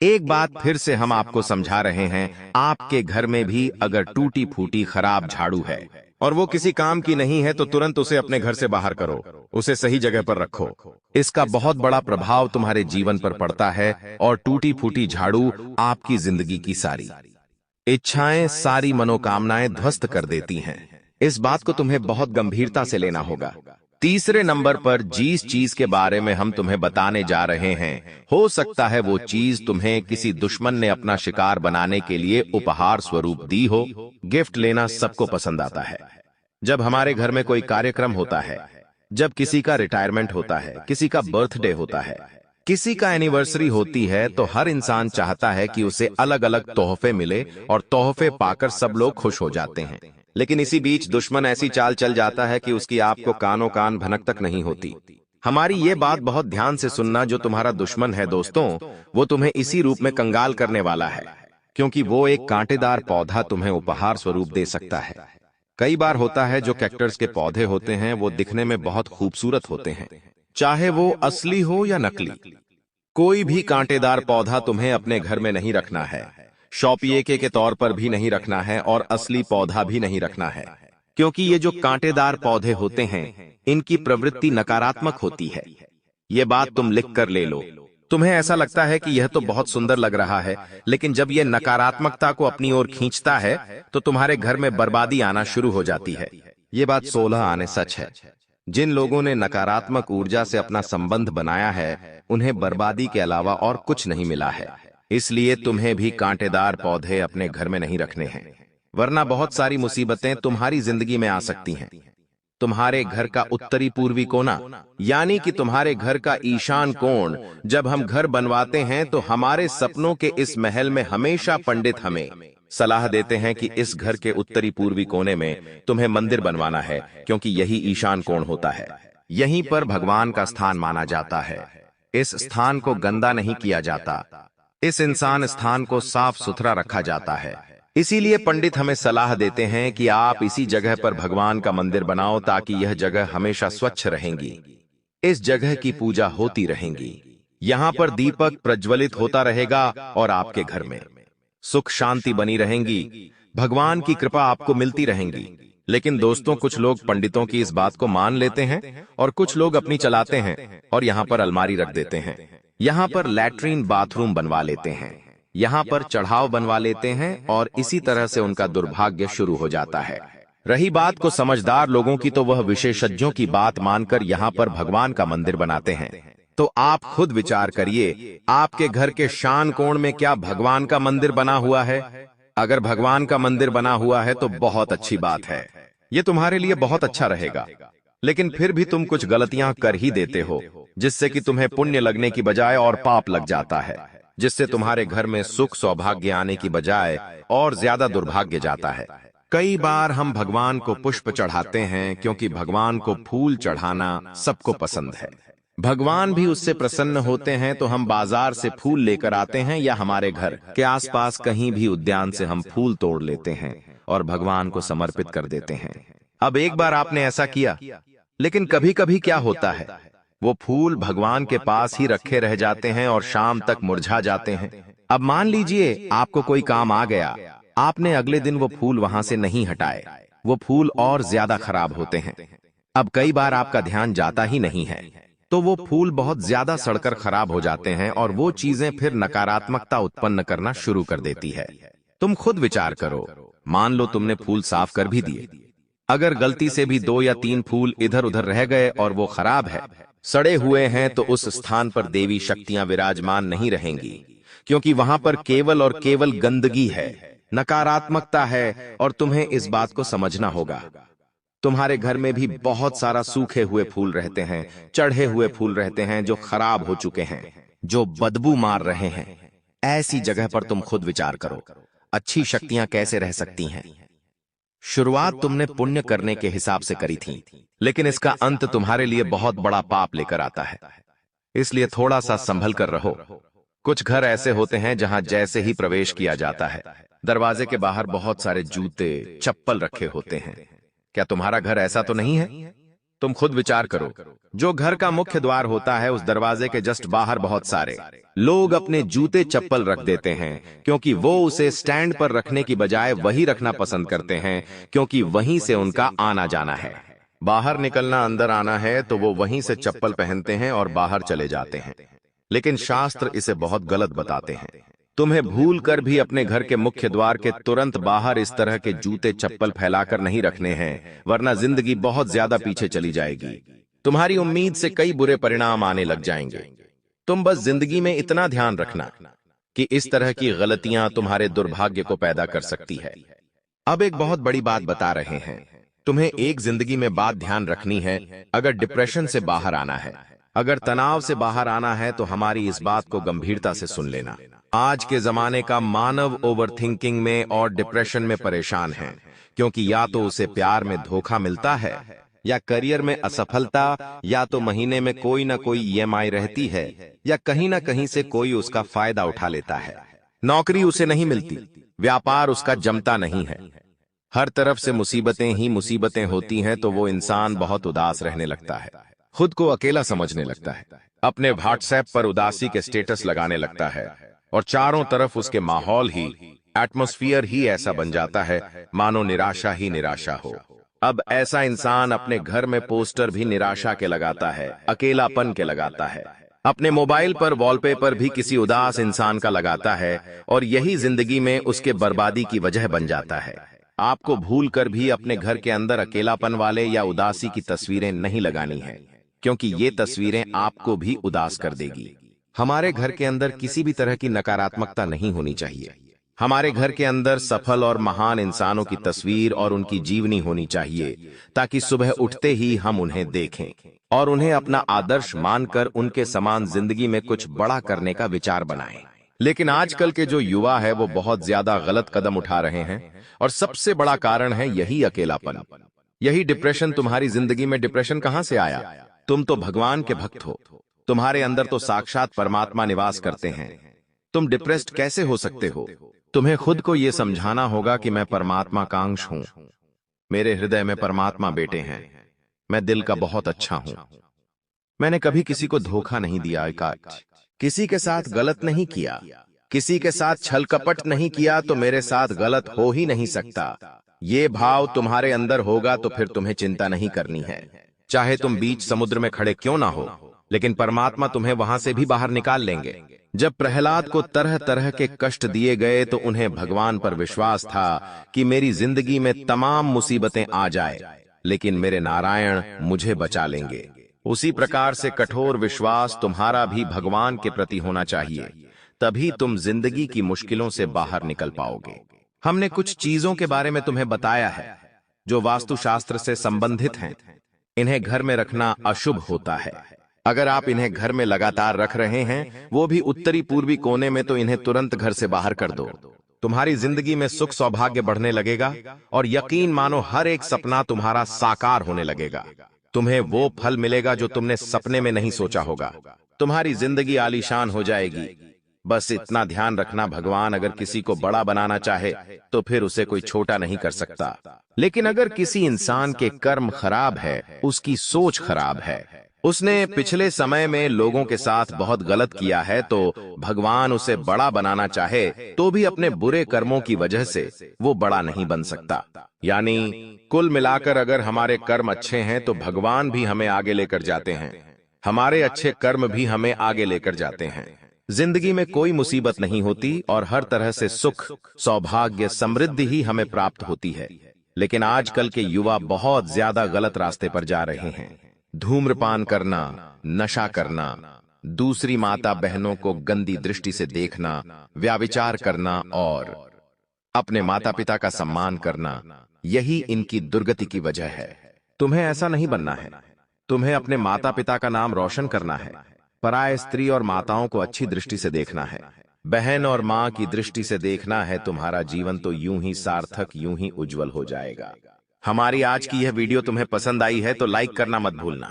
Speaker 1: एक बात फिर से हम आपको समझा रहे हैं, आपके घर में भी अगर टूटी फूटी खराब झाड़ू है और वो किसी काम की नहीं है तो तुरंत उसे अपने घर से बाहर करो, उसे सही जगह पर रखो। इसका बहुत बड़ा प्रभाव तुम्हारे जीवन पर पड़ता है और टूटी फूटी झाड़ू आपकी जिंदगी की सारी इच्छाएं सारी मनोकामनाएं ध्वस्त कर देती हैं। इस बात को तुम्हें बहुत गंभीरता से लेना होगा। तीसरे नंबर पर जिस चीज के बारे में हम तुम्हें बताने जा रहे हैं, हो सकता है वो चीज तुम्हें किसी दुश्मन ने अपना शिकार बनाने के लिए उपहार स्वरूप दी हो। गिफ्ट लेना सबको पसंद आता है। जब हमारे घर में कोई कार्यक्रम होता है, जब किसी का रिटायरमेंट होता है, किसी का बर्थडे होता है, किसी का एनिवर्सरी होती है, तो हर इंसान चाहता है कि उसे अलग अलग तोहफे मिले और तोहफे पाकर सब लोग खुश हो जाते हैं। लेकिन इसी बीच दुश्मन ऐसी चाल चल जाता है कि उसकी आपको कानों कान भनक तक नहीं होती। हमारी ये बात बहुत ध्यान से सुनना, जो तुम्हारा दुश्मन है दोस्तों, वो तुम्हें इसी रूप में कंगाल करने वाला है, क्योंकि वो एक कांटेदार पौधा तुम्हें उपहार स्वरूप दे सकता है। कई बार होता है जो कैक्टस के पौधे होते हैं वो दिखने में बहुत खूबसूरत होते हैं, चाहे वो असली हो या नकली। कोई भी कांटेदार पौधा तुम्हें अपने घर में नहीं रखना है, शौपियके के तौर पर भी नहीं रखना है और असली पौधा भी नहीं रखना है, क्योंकि ये जो कांटेदार पौधे होते हैं इनकी प्रवृत्ति नकारात्मक होती है। ये बात तुम लिख कर ले लो। तुम्हें ऐसा लगता है कि यह तो बहुत सुंदर लग रहा है, लेकिन जब यह नकारात्मकता को अपनी ओर खींचता है तो तुम्हारे घर में बर्बादी आना शुरू हो जाती है। ये बात 16 आने सच है। जिन लोगों ने नकारात्मक ऊर्जा से अपना संबंध बनाया है उन्हें बर्बादी के अलावा और कुछ नहीं मिला है। इसलिए तुम्हें भी कांटेदार पौधे अपने घर में नहीं रखने हैं, वरना बहुत सारी मुसीबतें तुम्हारी जिंदगी में आ सकती हैं। तुम्हारे घर का उत्तरी पूर्वी कोना, यानी कि तुम्हारे घर का ईशान कोण, जब हम घर बनवाते हैं तो हमारे सपनों के इस महल में हमेशा पंडित हमें सलाह देते हैं कि इस घर के उत्तरी पूर्वी कोने में तुम्हें मंदिर बनवाना है, क्योंकि यही ईशान कोण होता है। यहीं पर भगवान का स्थान माना जाता है। इस स्थान को गंदा नहीं किया जाता, इस इंसान स्थान को साफ सुथरा रखा जाता है। इसीलिए पंडित हमें सलाह देते हैं कि आप इसी जगह पर भगवान का मंदिर बनाओ, ताकि यह जगह हमेशा स्वच्छ रहेंगी, इस जगह की पूजा होती रहेंगी, यहाँ पर दीपक प्रज्वलित होता रहेगा और आपके घर में सुख शांति बनी रहेंगी, भगवान की कृपा आपको मिलती रहेंगी। लेकिन दोस्तों, कुछ लोग पंडितों की इस बात को मान लेते हैं और कुछ लोग अपनी चलाते हैं और यहाँ पर अलमारी रख देते हैं, यहाँ पर लैट्रीन बाथरूम बनवा लेते हैं, यहाँ पर चढ़ाव बनवा लेते हैं और इसी तरह से उनका दुर्भाग्य शुरू हो जाता है। रही बात को समझदार लोगों की, तो वह विशेषज्ञों की बात मानकर यहाँ पर भगवान का मंदिर बनाते हैं। तो आप खुद विचार करिए, आपके घर के शान कोण में क्या भगवान का मंदिर बना हुआ है? अगर भगवान का मंदिर बना हुआ है तो बहुत अच्छी बात है, ये तुम्हारे लिए बहुत अच्छा रहेगा। लेकिन फिर भी तुम कुछ गलतियां कर ही देते हो, जिससे कि तुम्हें पुण्य लगने की बजाय और पाप लग जाता है, जिससे तुम्हारे घर में सुख सौभाग्य आने की बजाय और ज्यादा दुर्भाग्य जाता है। कई बार हम भगवान को पुष्प चढ़ाते हैं, क्योंकि भगवान को फूल चढ़ाना सबको पसंद है। भगवान भी उससे प्रसन्न होते हैं, तो हम बाजार से फूल लेकर आते हैं या हमारे घर के आसपास कहीं भी उद्यान से हम फूल तोड़ लेते हैं और भगवान को समर्पित कर देते हैं। अब एक बार आपने ऐसा किया, लेकिन कभी कभी क्या होता है, वो फूल भगवान के पास ही रखे रह जाते हैं और शाम तक मुरझा जाते हैं। अब मान लीजिए आपको कोई काम आ गया, आपने अगले दिन वो फूल वहां से नहीं हटाए, वो फूल और ज्यादा खराब होते हैं। अब कई बार आपका ध्यान जाता ही नहीं है, तो वो फूल बहुत ज्यादा सड़कर खराब हो जाते हैं और वो चीजें फिर नकारात्मकता उत्पन्न करना शुरू कर देती है। तुम खुद विचार करो, मान लो तुमने फूल साफ कर भी दिए, अगर गलती से भी 2 या 3 फूल इधर उधर रह गए और वो खराब है, सड़े हुए हैं, तो उस स्थान पर देवी शक्तियां विराजमान नहीं रहेंगी, क्योंकि वहां पर केवल और केवल गंदगी है, नकारात्मकता है। और तुम्हें इस बात को समझना होगा, तुम्हारे घर में भी बहुत सारा सूखे हुए फूल रहते हैं, चढ़े हुए फूल रहते हैं जो खराब हो चुके हैं, जो बदबू मार रहे हैं। ऐसी जगह पर तुम खुद विचार करो, अच्छी शक्तियां कैसे रह सकती हैं? शुरुआत तुमने पुण्य करने के हिसाब से करी थी, लेकिन इसका अंत तुम्हारे लिए बहुत बड़ा पाप लेकर आता है। इसलिए थोड़ा सा संभल कर रहो। कुछ घर ऐसे होते हैं जहां जैसे ही प्रवेश किया जाता है, दरवाजे के बाहर बहुत सारे जूते चप्पल रखे होते हैं। क्या तुम्हारा घर ऐसा तो नहीं है? तुम खुद विचार करो, जो घर का मुख्य द्वार होता है उस दरवाजे के जस्ट बाहर बहुत सारे लोग अपने जूते चप्पल रख देते हैं, क्योंकि वो उसे स्टैंड पर रखने की बजाय वही रखना पसंद करते हैं, क्योंकि वहीं से उनका आना जाना है। बाहर निकलना अंदर आना है तो वो वहीं से चप्पल पहनते हैं और बाहर चले जाते हैं। लेकिन शास्त्र इसे बहुत गलत बताते हैं। तुम्हें भूल कर भी अपने घर के मुख्य द्वार के तुरंत बाहर इस तरह के जूते चप्पल फैलाकर नहीं रखने हैं, वरना जिंदगी बहुत ज्यादा पीछे चली जाएगी। तुम्हारी उम्मीद से कई बुरे परिणाम आने लग जाएंगे। तुम बस जिंदगी में इतना ध्यान रखना कि इस तरह की गलतियां तुम्हारे दुर्भाग्य को पैदा कर सकती है। अब एक बहुत बड़ी बात बता रहे हैं। तुम्हें एक जिंदगी में बात ध्यान रखनी है। अगर डिप्रेशन से बाहर आना है, अगर तनाव से बाहर आना है, तो हमारी इस बात को गंभीरता से सुन लेना। आज के जमाने का मानव ओवरथिंकिंग में और डिप्रेशन में परेशान है, क्योंकि या तो उसे प्यार में धोखा मिलता है, या करियर में असफलता, या तो महीने में कोई ना कोई ईएमआई रहती है, या कहीं ना कहीं से कोई उसका फायदा उठा लेता है। नौकरी उसे नहीं मिलती, व्यापार उसका जमता नहीं है, हर तरफ से मुसीबतें ही मुसीबतें होती हैं, तो वो इंसान बहुत उदास रहने लगता है, खुद को अकेला समझने लगता है, अपने व्हाट्सएप पर उदासी के स्टेटस लगाने लगता है, और चारों तरफ उसके माहौल ही, एटमॉस्फियर ही ऐसा बन जाता है मानो निराशा ही निराशा हो। अब ऐसा इंसान अपने घर में पोस्टर भी निराशा के लगाता है, अकेलापन के लगाता है, अपने मोबाइल पर वॉलपेपर भी किसी उदास इंसान का लगाता है, और यही जिंदगी में उसके बर्बादी की वजह बन जाता है। आपको भूलकर भी अपने घर के अंदर अकेलापन वाले या उदासी की तस्वीरें नहीं लगानी है, क्योंकि ये तस्वीरें आपको भी उदास कर देगी। हमारे घर के अंदर किसी भी तरह की नकारात्मकता नहीं होनी चाहिए। हमारे घर के अंदर सफल और महान इंसानों की तस्वीर और उनकी जीवनी होनी चाहिए, ताकि सुबह उठते ही हम उन्हें देखें और उन्हें अपना आदर्श मानकर उनके समान जिंदगी में कुछ बड़ा करने का विचार बनाएं। लेकिन आजकल के जो युवा है वो बहुत ज्यादा गलत कदम उठा रहे हैं, और सबसे बड़ा कारण है यही अकेलापन, यही डिप्रेशन। तुम्हारी जिंदगी में डिप्रेशन कहां से आया? तुम तो भगवान के भक्त हो, तुम्हारे अंदर तो साक्षात परमात्मा निवास करते हैं, तुम डिप्रेस्ड कैसे हो सकते हो? तुम्हें खुद को यह समझाना होगा कि मैं परमात्मा का अंश हूं, मेरे हृदय में परमात्मा बेटे हैं, मैं दिल का बहुत अच्छा हूं, मैंने कभी किसी को धोखा नहीं दिया, किसी के साथ गलत नहीं किया, किसी के साथ छल कपट नहीं किया, तो मेरे साथ गलत हो ही नहीं सकता। ये भाव तुम्हारे अंदर होगा तो फिर तुम्हें चिंता नहीं करनी है, चाहे तुम बीच समुद्र में खड़े क्यों ना हो, लेकिन परमात्मा तुम्हें वहां से भी बाहर निकाल लेंगे। जब प्रहलाद को तरह तरह के कष्ट दिए गए तो उन्हें भगवान पर विश्वास था कि मेरी जिंदगी में तमाम मुसीबतें आ जाए, लेकिन मेरे नारायण मुझे बचा लेंगे। उसी प्रकार से कठोर विश्वास तुम्हारा भी भगवान के प्रति होना चाहिए, तभी तुम जिंदगी की मुश्किलों से बाहर निकल पाओगे। हमने कुछ चीजों के बारे में तुम्हें बताया है जो वास्तुशास्त्र से संबंधित हैं। इन्हें घर में रखना अशुभ होता है। अगर आप इन्हें घर में लगातार रख रहे हैं, वो भी उत्तरी पूर्वी कोने में, तो इन्हें तुरंत घर से बाहर कर दो। तुम्हारी जिंदगी में सुख सौभाग्य बढ़ने लगेगा, और यकीन मानो हर एक सपना तुम्हारा साकार होने लगेगा। तुम्हें वो फल मिलेगा जो तुमने सपने में नहीं सोचा होगा। तुम्हारी जिंदगी आलीशान हो जाएगी। बस इतना ध्यान रखना, भगवान अगर किसी को बड़ा बनाना चाहे तो फिर उसे कोई छोटा नहीं कर सकता। लेकिन अगर किसी इंसान के कर्म खराब है, उसकी सोच खराब है, उसने पिछले समय में लोगों के साथ बहुत गलत किया है, तो भगवान उसे बड़ा बनाना चाहे तो भी अपने बुरे कर्मों की वजह से वो बड़ा नहीं बन सकता। यानी कुल मिलाकर अगर हमारे कर्म अच्छे हैं तो भगवान भी हमें आगे लेकर जाते हैं, हमारे अच्छे कर्म भी हमें आगे लेकर जाते हैं। जिंदगी में कोई मुसीबत नहीं होती और हर तरह से सुख, सौभाग्य, समृद्धि ही हमें प्राप्त होती है। लेकिन आजकल के युवा बहुत ज्यादा गलत रास्ते पर जा रहे हैं। धूम्रपान करना, नशा करना, दूसरी माता बहनों को गंदी दृष्टि से देखना, व्याभिचार करना और अपने माता पिता का सम्मान करना, यही इनकी दुर्गति की वजह है। तुम्हें ऐसा नहीं बनना है। तुम्हें अपने माता पिता का नाम रोशन करना है। पराय स्त्री और माताओं को अच्छी दृष्टि से देखना है, बहन और माँ की दृष्टि से देखना है। तुम्हारा जीवन तो यूं ही सार्थक, यूं ही उज्जवल हो जाएगा। हमारी आज की यह वीडियो तुम्हें पसंद आई है तो लाइक करना मत भूलना।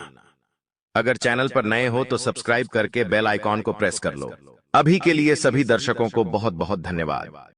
Speaker 1: अगर चैनल पर नए हो तो सब्सक्राइब करके बेल आइकॉन को प्रेस कर लो। अभी के लिए सभी दर्शकों को बहुत बहुत धन्यवाद।